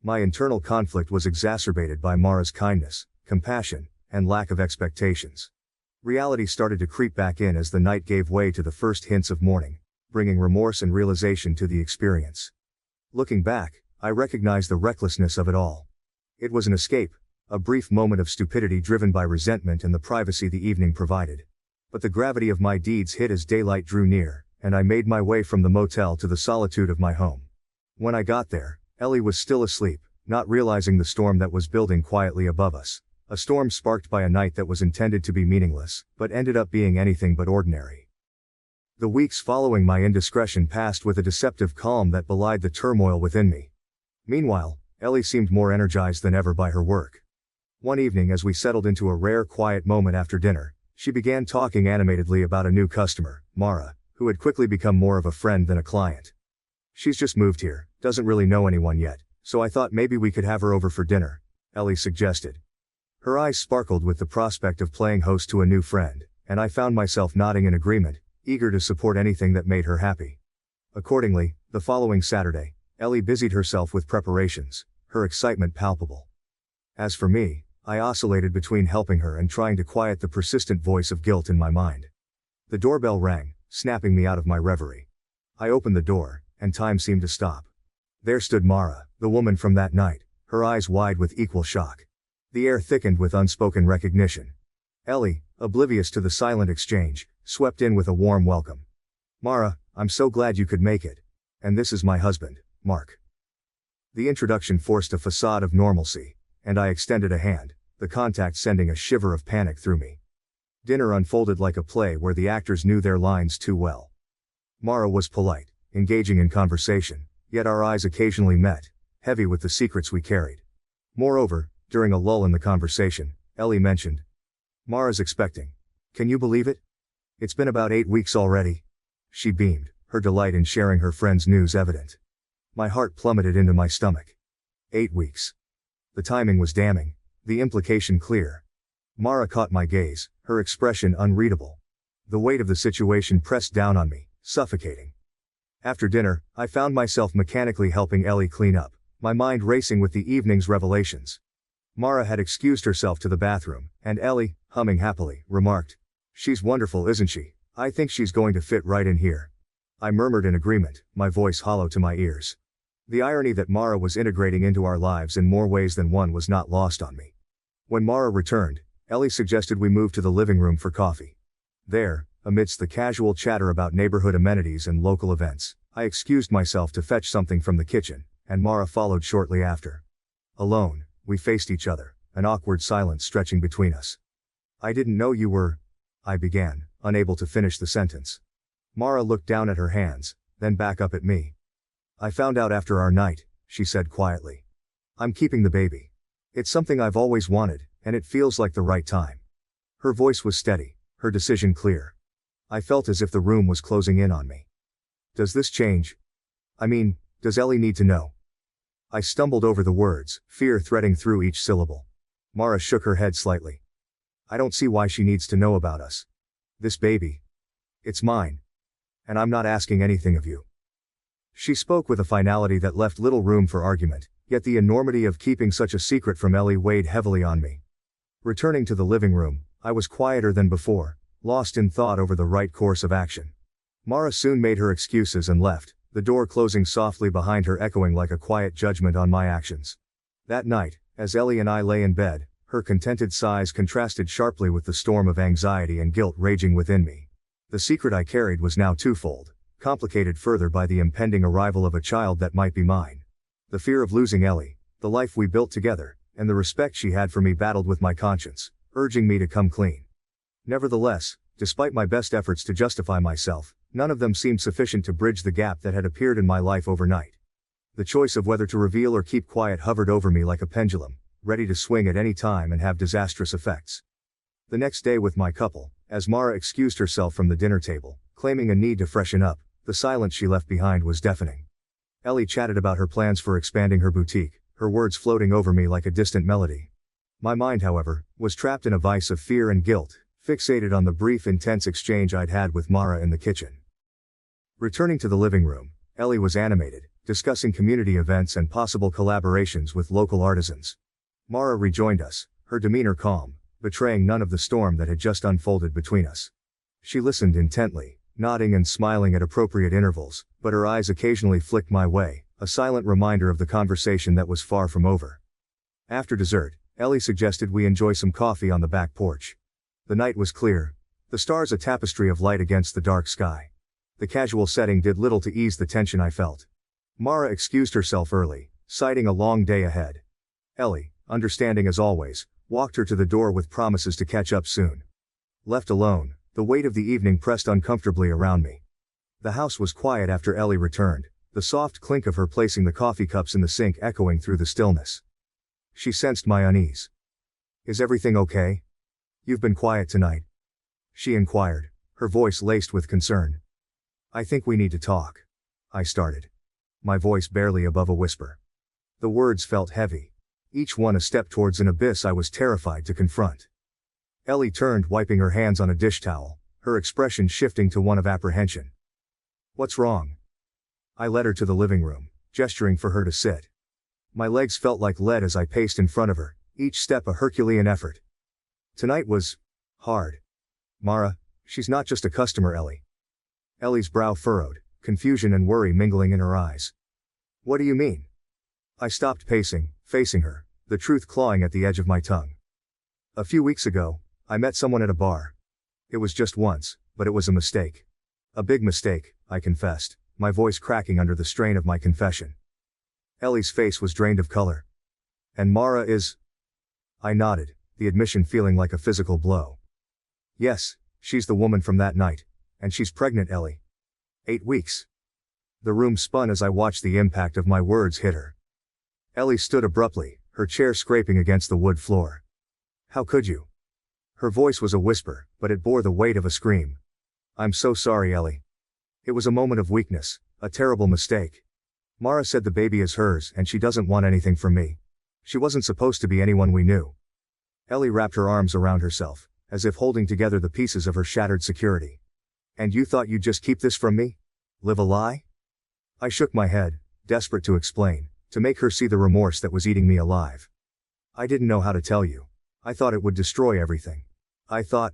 My internal conflict was exacerbated by Mara's kindness, compassion, and lack of expectations. Reality started to creep back in as the night gave way to the first hints of morning, bringing remorse and realization to the experience. Looking back, I recognized the recklessness of it all. It was an escape, a brief moment of stupidity driven by resentment and the privacy the evening provided. But the gravity of my deeds hit as daylight drew near, and I made my way from the motel to the solitude of my home. When I got there, Ellie was still asleep, not realizing the storm that was building quietly above us. A storm sparked by a night that was intended to be meaningless, but ended up being anything but ordinary. The weeks following my indiscretion passed with a deceptive calm that belied the turmoil within me. Meanwhile, Ellie seemed more energized than ever by her work. One evening as we settled into a rare quiet moment after dinner, she began talking animatedly about a new customer, Mara, who had quickly become more of a friend than a client. "She's just moved here, doesn't really know anyone yet, so I thought maybe we could have her over for dinner," Ellie suggested. Her eyes sparkled with the prospect of playing host to a new friend, and I found myself nodding in agreement, eager to support anything that made her happy. Accordingly, the following Saturday, Ellie busied herself with preparations, her excitement palpable. As for me, I oscillated between helping her and trying to quiet the persistent voice of guilt in my mind. The doorbell rang, snapping me out of my reverie. I opened the door, and time seemed to stop. There stood Mara, the woman from that night, her eyes wide with equal shock. The air thickened with unspoken recognition. Ellie, oblivious to the silent exchange, swept in with a warm welcome. "Mara, I'm so glad you could make it. And this is my husband, Mark." The introduction forced a facade of normalcy, and I extended a hand, the contact sending a shiver of panic through me. Dinner unfolded like a play where the actors knew their lines too well. Mara was polite, engaging in conversation, yet our eyes occasionally met, heavy with the secrets we carried. Moreover, during a lull in the conversation, Ellie mentioned, "Mara's expecting. Can you believe it? It's been about 8 weeks already." She beamed, her delight in sharing her friend's news evident. My heart plummeted into my stomach. 8 weeks. The timing was damning, the implication clear. Mara caught my gaze, her expression unreadable. The weight of the situation pressed down on me, suffocating. After dinner, I found myself mechanically helping Ellie clean up, my mind racing with the evening's revelations. Mara had excused herself to the bathroom, and Ellie, humming happily, remarked, "She's wonderful, isn't she? I think she's going to fit right in here." I murmured in agreement, my voice hollow to my ears. The irony that Mara was integrating into our lives in more ways than one was not lost on me. When Mara returned, Ellie suggested we move to the living room for coffee. There, amidst the casual chatter about neighborhood amenities and local events, I excused myself to fetch something from the kitchen, and Mara followed shortly after. Alone, we faced each other, an awkward silence stretching between us. "I didn't know you were," I began, unable to finish the sentence. Mara looked down at her hands, then back up at me. "I found out after our night," she said quietly. "I'm keeping the baby. It's something I've always wanted, and it feels like the right time." Her voice was steady, her decision clear. I felt as if the room was closing in on me. "Does this change? I mean, does Ellie need to know?" I stumbled over the words, fear threading through each syllable. Mara shook her head slightly. "I don't see why she needs to know about us. This baby. It's mine. And I'm not asking anything of you." She spoke with a finality that left little room for argument, yet the enormity of keeping such a secret from Ellie weighed heavily on me. Returning to the living room, I was quieter than before, lost in thought over the right course of action. Mara soon made her excuses and left, the door closing softly behind her, echoing like a quiet judgment on my actions. That night, as Ellie and I lay in bed, her contented sighs contrasted sharply with the storm of anxiety and guilt raging within me. The secret I carried was now twofold, complicated further by the impending arrival of a child that might be mine. The fear of losing Ellie, the life we built together, and the respect she had for me battled with my conscience, urging me to come clean. Nevertheless, despite my best efforts to justify myself, none of them seemed sufficient to bridge the gap that had appeared in my life overnight. The choice of whether to reveal or keep quiet hovered over me like a pendulum, ready to swing at any time and have disastrous effects. The next day with my couple, as Mara excused herself from the dinner table, claiming a need to freshen up, the silence she left behind was deafening. Ellie chatted about her plans for expanding her boutique, her words floating over me like a distant melody. My mind, however, was trapped in a vice of fear and guilt, fixated on the brief intense exchange I'd had with Mara in the kitchen. Returning to the living room, Ellie was animated, discussing community events and possible collaborations with local artisans. Mara rejoined us, her demeanor calm, betraying none of the storm that had just unfolded between us. She listened intently, nodding and smiling at appropriate intervals, but her eyes occasionally flicked my way, a silent reminder of the conversation that was far from over. After dessert, Ellie suggested we enjoy some coffee on the back porch. The night was clear, the stars a tapestry of light against the dark sky. The casual setting did little to ease the tension I felt. Mara excused herself early, citing a long day ahead. Ellie, understanding as always, walked her to the door with promises to catch up soon. Left alone, the weight of the evening pressed uncomfortably around me. The house was quiet after Ellie returned, the soft clink of her placing the coffee cups in the sink echoing through the stillness. She sensed my unease. "Is everything okay? You've been quiet tonight," she inquired, her voice laced with concern. "I think we need to talk," I started, my voice barely above a whisper. The words felt heavy, each one a step towards an abyss I was terrified to confront. Ellie turned, wiping her hands on a dish towel, her expression shifting to one of apprehension. "What's wrong?" I led her to the living room, gesturing for her to sit. My legs felt like lead as I paced in front of her, each step a Herculean effort. "Tonight was hard. Mara, she's not just a customer, Ellie." Ellie's brow furrowed, confusion and worry mingling in her eyes. "What do you mean?" I stopped pacing, facing her, the truth clawing at the edge of my tongue. "A few weeks ago, I met someone at a bar. It was just once, but it was a mistake. A big mistake," I confessed, my voice cracking under the strain of my confession. Ellie's face was drained of color. "And Mara is?" I nodded, the admission feeling like a physical blow. "Yes, she's the woman from that night. And she's pregnant, Ellie. 8 weeks. The room spun as I watched the impact of my words hit her. Ellie stood abruptly, her chair scraping against the wood floor. "How could you?" Her voice was a whisper, but it bore the weight of a scream. "I'm so sorry, Ellie. It was a moment of weakness, a terrible mistake. Mara said the baby is hers and she doesn't want anything from me. She wasn't supposed to be anyone we knew." Ellie wrapped her arms around herself, as if holding together the pieces of her shattered security. "And you thought you'd just keep this from me? Live a lie?" I shook my head, desperate to explain, to make her see the remorse that was eating me alive. I didn't know how to tell you. I thought it would destroy everything. I thought.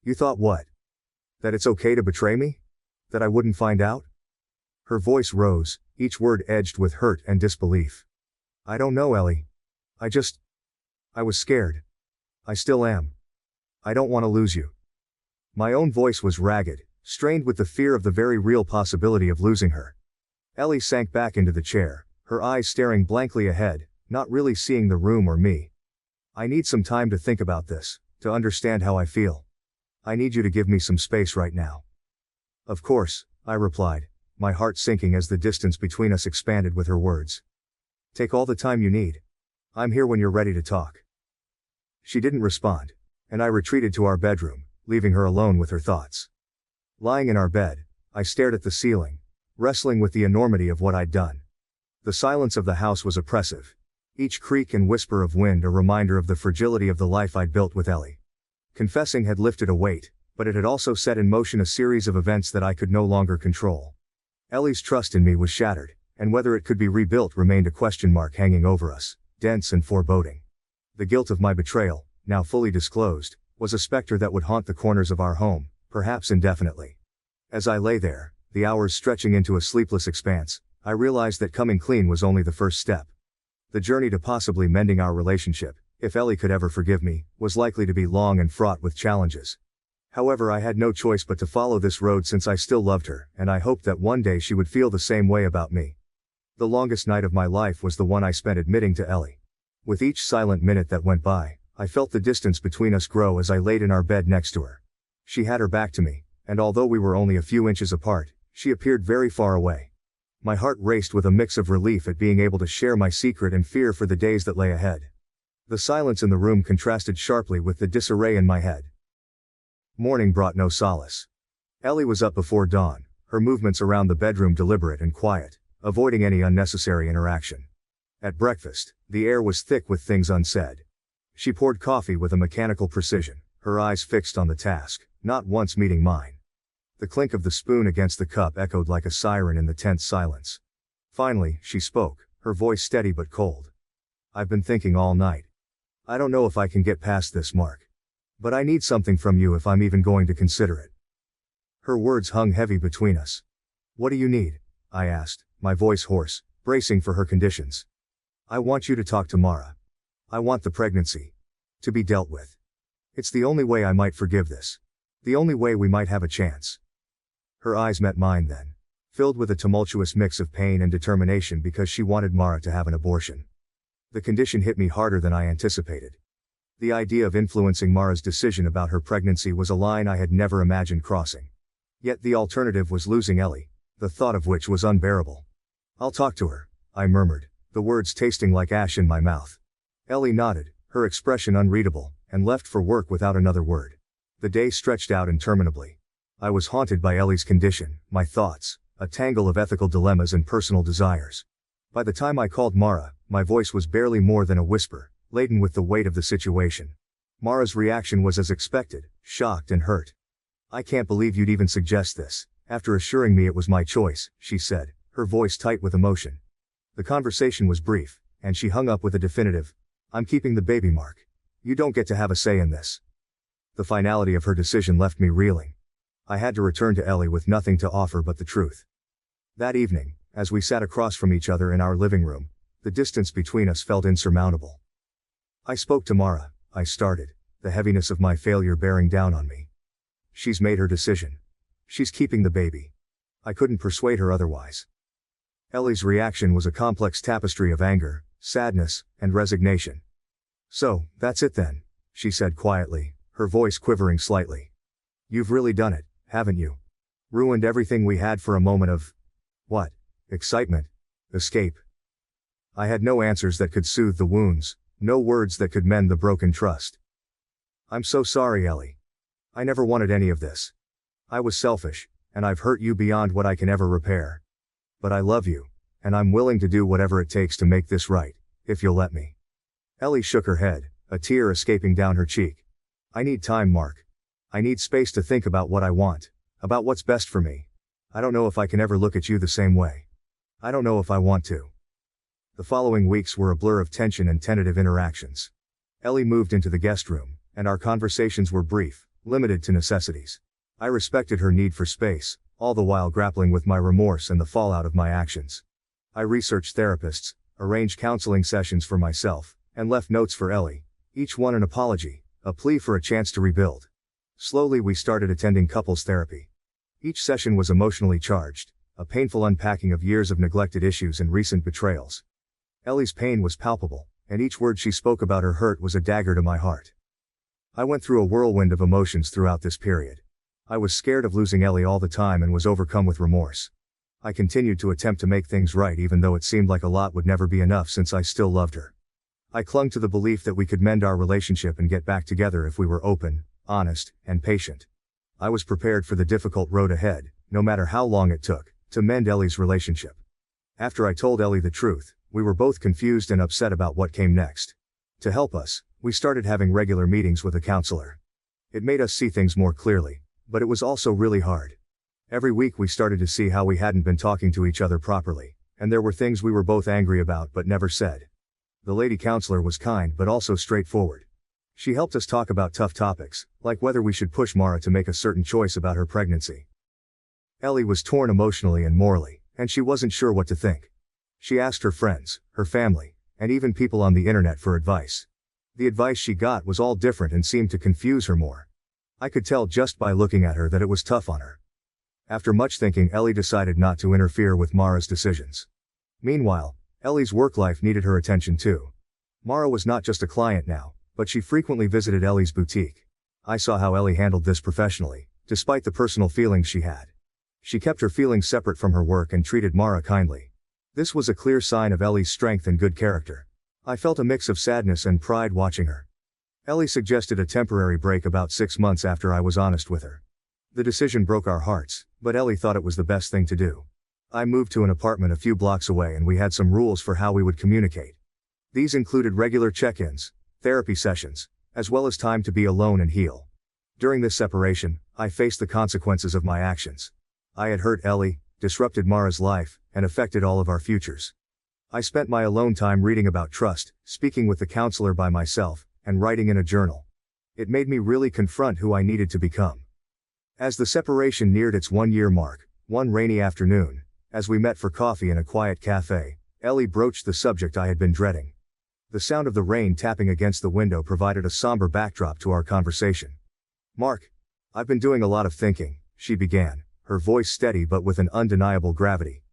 You thought what? That it's okay to betray me? That I wouldn't find out? Her voice rose, each word edged with hurt and disbelief. I don't know, Ellie. I was scared. I still am. I don't want to lose you. My own voice was ragged, strained with the fear of the very real possibility of losing her. Ellie sank back into the chair, her eyes staring blankly ahead, not really seeing the room or me. I need some time to think about this, to understand how I feel. I need you to give me some space right now. Of course, I replied, my heart sinking as the distance between us expanded with her words. Take all the time you need. I'm here when you're ready to talk. She didn't respond, and I retreated to our bedroom, leaving her alone with her thoughts. Lying in our bed, I stared at the ceiling, wrestling with the enormity of what I'd done. The silence of the house was oppressive, each creak and whisper of wind a reminder of the fragility of the life I'd built with Ellie. Confessing had lifted a weight, but it had also set in motion a series of events that I could no longer control. Ellie's trust in me was shattered, and whether it could be rebuilt remained a question mark hanging over us, dense and foreboding. The guilt of my betrayal, now fully disclosed, was a specter that would haunt the corners of our home, perhaps indefinitely. As I lay there, the hours stretching into a sleepless expanse, I realized that coming clean was only the first step. The journey to possibly mending our relationship, if Ellie could ever forgive me, was likely to be long and fraught with challenges. However, I had no choice but to follow this road since I still loved her, and I hoped that one day she would feel the same way about me. The longest night of my life was the one I spent admitting to Ellie. With each silent minute that went by, I felt the distance between us grow as I laid in our bed next to her. She had her back to me, and although we were only a few inches apart, she appeared very far away. My heart raced with a mix of relief at being able to share my secret and fear for the days that lay ahead. The silence in the room contrasted sharply with the disarray in my head. Morning brought no solace. Ellie was up before dawn, her movements around the bedroom deliberate and quiet, avoiding any unnecessary interaction. At breakfast, the air was thick with things unsaid. She poured coffee with a mechanical precision, her eyes fixed on the task, not once meeting mine. The clink of the spoon against the cup echoed like a siren in the tense silence. Finally, she spoke, her voice steady but cold. I've been thinking all night. I don't know if I can get past this, Mark. But I need something from you if I'm even going to consider it. Her words hung heavy between us. What do you need? I asked, my voice hoarse, bracing for her conditions. I want you to talk to Mara. I want the pregnancy to be dealt with. It's the only way I might forgive this. The only way we might have a chance. Her eyes met mine then, filled with a tumultuous mix of pain and determination because she wanted Mara to have an abortion. The condition hit me harder than I anticipated. The idea of influencing Mara's decision about her pregnancy was a line I had never imagined crossing. Yet the alternative was losing Ellie, the thought of which was unbearable. I'll talk to her, I murmured, the words tasting like ash in my mouth. Ellie nodded, her expression unreadable, and left for work without another word. The day stretched out interminably. I was haunted by Ellie's condition, my thoughts, a tangle of ethical dilemmas and personal desires. By the time I called Mara, my voice was barely more than a whisper, laden with the weight of the situation. Mara's reaction was as expected, shocked and hurt. I can't believe you'd even suggest this, after assuring me it was my choice, she said, her voice tight with emotion. The conversation was brief, and she hung up with a definitive, I'm keeping the baby, Mark. You don't get to have a say in this. The finality of her decision left me reeling. I had to return to Ellie with nothing to offer but the truth. That evening, as we sat across from each other in our living room, the distance between us felt insurmountable. I spoke to Mara, I started, the heaviness of my failure bearing down on me. She's made her decision. She's keeping the baby. I couldn't persuade her otherwise. Ellie's reaction was a complex tapestry of anger, sadness, and resignation. So, that's it then, she said quietly, her voice quivering slightly. You've really done it, haven't you? Ruined everything we had for a moment of, what? Excitement? Escape? I had no answers that could soothe the wounds, no words that could mend the broken trust. I'm so sorry, Ellie. I never wanted any of this. I was selfish, and I've hurt you beyond what I can ever repair. But I love you, and I'm willing to do whatever it takes to make this right, if you'll let me. Ellie shook her head, a tear escaping down her cheek. I need time, Mark. I need space to think about what I want, about what's best for me. I don't know if I can ever look at you the same way. I don't know if I want to. The following weeks were a blur of tension and tentative interactions. Ellie moved into the guest room, and our conversations were brief, limited to necessities. I respected her need for space, all the while grappling with my remorse and the fallout of my actions. I researched therapists, arranged counseling sessions for myself, and left notes for Ellie, each one an apology, a plea for a chance to rebuild. Slowly we started attending couples therapy. Each session was emotionally charged, a painful unpacking of years of neglected issues and recent betrayals. Ellie's pain was palpable, and each word she spoke about her hurt was a dagger to my heart. I went through a whirlwind of emotions throughout this period. I was scared of losing Ellie all the time and was overcome with remorse. I continued to attempt to make things right even though it seemed like a lot would never be enough since I still loved her. I clung to the belief that we could mend our relationship and get back together if we were open, honest, and patient. I was prepared for the difficult road ahead, no matter how long it took, to mend Ellie's relationship. After I told Ellie the truth, we were both confused and upset about what came next. To help us, we started having regular meetings with a counselor. It made us see things more clearly, but it was also really hard. Every week we started to see how we hadn't been talking to each other properly, and there were things we were both angry about but never said. The lady counselor was kind but also straightforward. She helped us talk about tough topics, like whether we should push Mara to make a certain choice about her pregnancy. Ellie was torn emotionally and morally, and she wasn't sure what to think. She asked her friends, her family, and even people on the internet for advice. The advice she got was all different and seemed to confuse her more. I could tell just by looking at her that it was tough on her. After much thinking, Ellie decided not to interfere with Mara's decisions. Meanwhile, Ellie's work life needed her attention too. Mara was not just a client now, but she frequently visited Ellie's boutique. I saw how Ellie handled this professionally, despite the personal feelings she had. She kept her feelings separate from her work and treated Mara kindly. This was a clear sign of Ellie's strength and good character. I felt a mix of sadness and pride watching her. Ellie suggested a temporary break about 6 months after I was honest with her. The decision broke our hearts, but Ellie thought it was the best thing to do. I moved to an apartment a few blocks away and we had some rules for how we would communicate. These included regular check-ins, therapy sessions, as well as time to be alone and heal. During this separation, I faced the consequences of my actions. I had hurt Ellie, disrupted Mara's life, and affected all of our futures. I spent my alone time reading about trust, speaking with the counselor by myself, and writing in a journal. It made me really confront who I needed to become. As the separation neared its 1-year mark, one rainy afternoon, as we met for coffee in a quiet cafe, Ellie broached the subject I had been dreading. The sound of the rain tapping against the window provided a somber backdrop to our conversation. "Mark, I've been doing a lot of thinking," she began, her voice steady but with an undeniable gravity.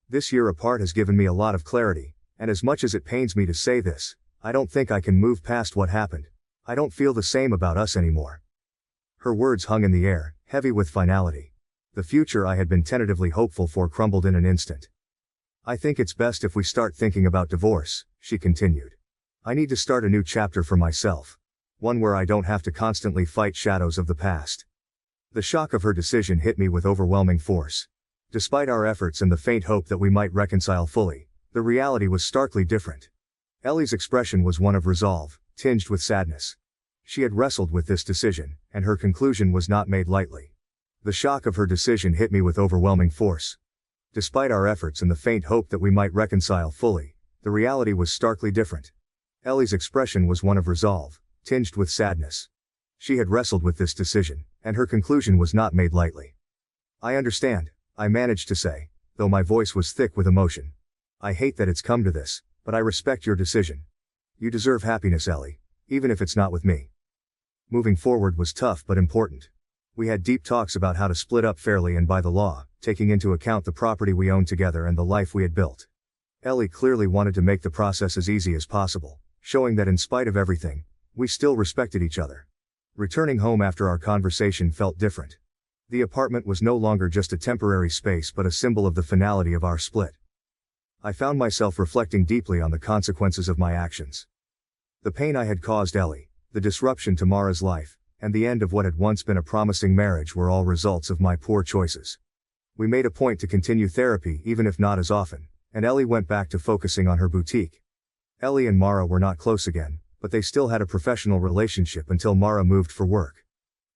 "This year apart has given me a lot of clarity, and as much as it pains me to say this, I don't think I can move past what happened. I don't feel the same about us anymore." Her words hung in the air, heavy with finality. The future I had been tentatively hopeful for crumbled in an instant. "I think it's best if we start thinking about divorce," she continued. "I need to start a new chapter for myself. One where I don't have to constantly fight shadows of the past." The shock of her decision hit me with overwhelming force. Despite our efforts and the faint hope that we might reconcile fully, the reality was starkly different. Ellie's expression was one of resolve, tinged with sadness. She had wrestled with this decision, and her conclusion was not made lightly. The shock of her decision hit me with overwhelming force. Despite our efforts and the faint hope that we might reconcile fully, the reality was starkly different. Ellie's expression was one of resolve, tinged with sadness. She had wrestled with this decision, and her conclusion was not made lightly. "I understand," I managed to say, though my voice was thick with emotion. "I hate that it's come to this, but I respect your decision. You deserve happiness, Ellie, even if it's not with me." Moving forward was tough but important. We had deep talks about how to split up fairly and by the law, taking into account the property we owned together and the life we had built. Ellie clearly wanted to make the process as easy as possible, showing that in spite of everything, we still respected each other. Returning home after our conversation felt different. The apartment was no longer just a temporary space but a symbol of the finality of our split. I found myself reflecting deeply on the consequences of my actions. The pain I had caused Ellie, the disruption to Mara's life, and the end of what had once been a promising marriage were all results of my poor choices. We made a point to continue therapy even if not as often, and Ellie went back to focusing on her boutique. Ellie and Mara were not close again, but they still had a professional relationship until Mara moved for work.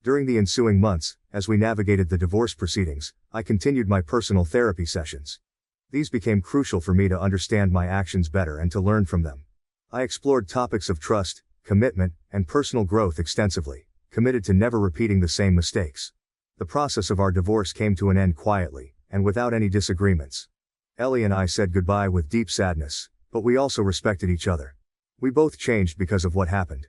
During the ensuing months, as we navigated the divorce proceedings, I continued my personal therapy sessions. These became crucial for me to understand my actions better and to learn from them. I explored topics of trust, commitment, and personal growth extensively, committed to never repeating the same mistakes. The process of our divorce came to an end quietly, and without any disagreements. Ellie and I said goodbye with deep sadness, but we also respected each other. We both changed because of what happened.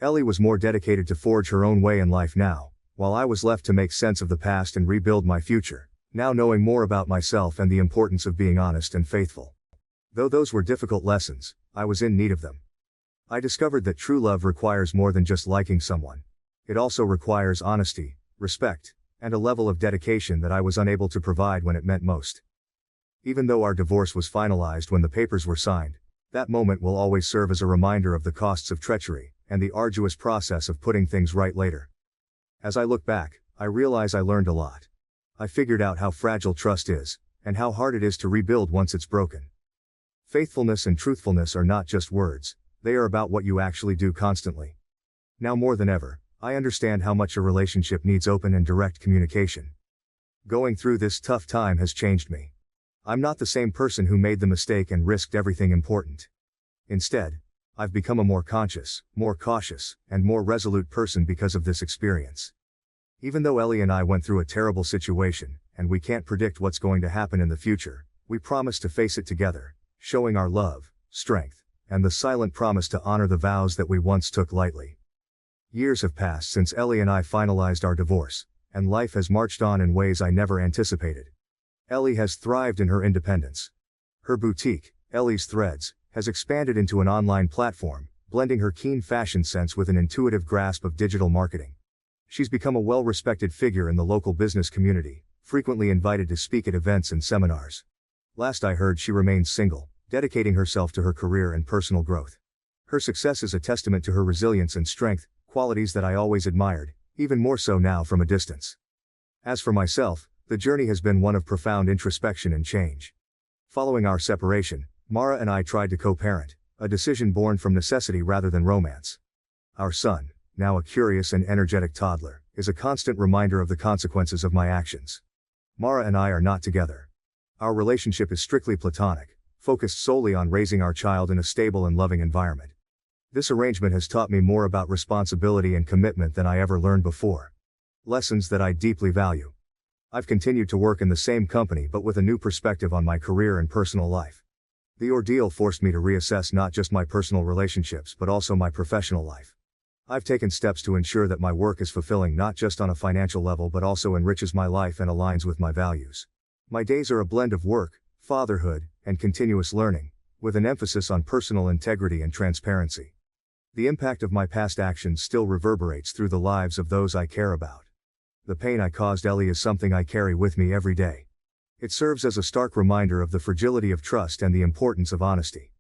Ellie was more dedicated to forge her own way in life now, while I was left to make sense of the past and rebuild my future, now knowing more about myself and the importance of being honest and faithful. Though those were difficult lessons, I was in need of them. I discovered that true love requires more than just liking someone. It also requires honesty, respect, and a level of dedication that I was unable to provide when it meant most. Even though our divorce was finalized when the papers were signed, that moment will always serve as a reminder of the costs of treachery, and the arduous process of putting things right later. As I look back, I realize I learned a lot. I figured out how fragile trust is, and how hard it is to rebuild once it's broken. Faithfulness and truthfulness are not just words, they are about what you actually do constantly. Now more than ever, I understand how much a relationship needs open and direct communication. Going through this tough time has changed me. I'm not the same person who made the mistake and risked everything important. Instead, I've become a more conscious, more cautious, and more resolute person because of this experience. Even though Ellie and I went through a terrible situation, and we can't predict what's going to happen in the future, we promised to face it together, showing our love, strength, and the silent promise to honor the vows that we once took lightly. Years have passed since Ellie and I finalized our divorce, and life has marched on in ways I never anticipated. Ellie has thrived in her independence. Her boutique, Ellie's Threads, has expanded into an online platform, blending her keen fashion sense with an intuitive grasp of digital marketing. She's become a well-respected figure in the local business community, frequently invited to speak at events and seminars. Last I heard, she remains single, dedicating herself to her career and personal growth. Her success is a testament to her resilience and strength, qualities that I always admired, even more so now from a distance. As for myself, the journey has been one of profound introspection and change. Following our separation, Mara and I tried to co-parent, a decision born from necessity rather than romance. Our son, now a curious and energetic toddler, is a constant reminder of the consequences of my actions. Mara and I are not together. Our relationship is strictly platonic, focused solely on raising our child in a stable and loving environment. This arrangement has taught me more about responsibility and commitment than I ever learned before. Lessons that I deeply value. I've continued to work in the same company but with a new perspective on my career and personal life. The ordeal forced me to reassess not just my personal relationships but also my professional life. I've taken steps to ensure that my work is fulfilling not just on a financial level but also enriches my life and aligns with my values. My days are a blend of work, fatherhood, and continuous learning, with an emphasis on personal integrity and transparency. The impact of my past actions still reverberates through the lives of those I care about. The pain I caused Ellie is something I carry with me every day. It serves as a stark reminder of the fragility of trust and the importance of honesty.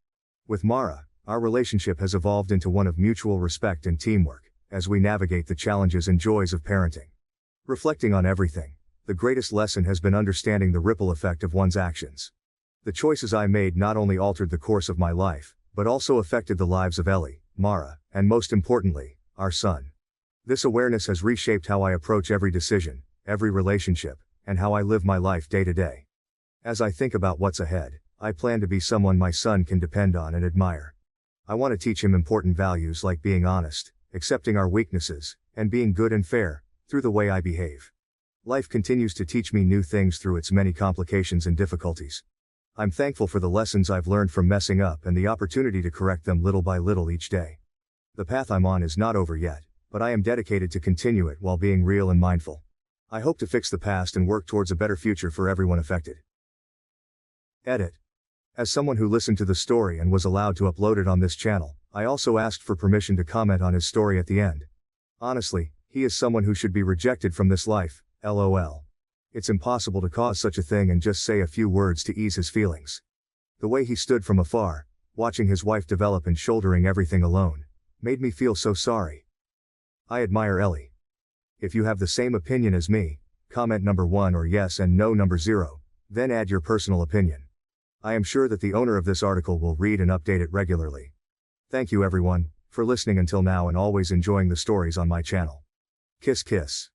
With Mara, our relationship has evolved into one of mutual respect and teamwork, as we navigate the challenges and joys of parenting. Reflecting on everything, the greatest lesson has been understanding the ripple effect of one's actions. The choices I made not only altered the course of my life, but also affected the lives of Ellie, Mara, and most importantly, our son. This awareness has reshaped how I approach every decision, every relationship, and how I live my life day to day. As I think about what's ahead, I plan to be someone my son can depend on and admire. I want to teach him important values like being honest, accepting our weaknesses, and being good and fair, through the way I behave. Life continues to teach me new things through its many complications and difficulties. I'm thankful for the lessons I've learned from messing up and the opportunity to correct them little by little each day. The path I'm on is not over yet, but I am dedicated to continue it while being real and mindful. I hope to fix the past and work towards a better future for everyone affected. Edit. As someone who listened to the story and was allowed to upload it on this channel, I also asked for permission to comment on his story at the end. Honestly, he is someone who should be rejected from this life, LOL. It's impossible to cause such a thing and just say a few words to ease his feelings. The way he stood from afar, watching his wife develop and shouldering everything alone, made me feel so sorry. I admire Ellie. If you have the same opinion as me, comment number 1 or yes and no number 0, then add your personal opinion. I am sure that the owner of this article will read and update it regularly. Thank you everyone, for listening until now and always enjoying the stories on my channel. Kiss kiss.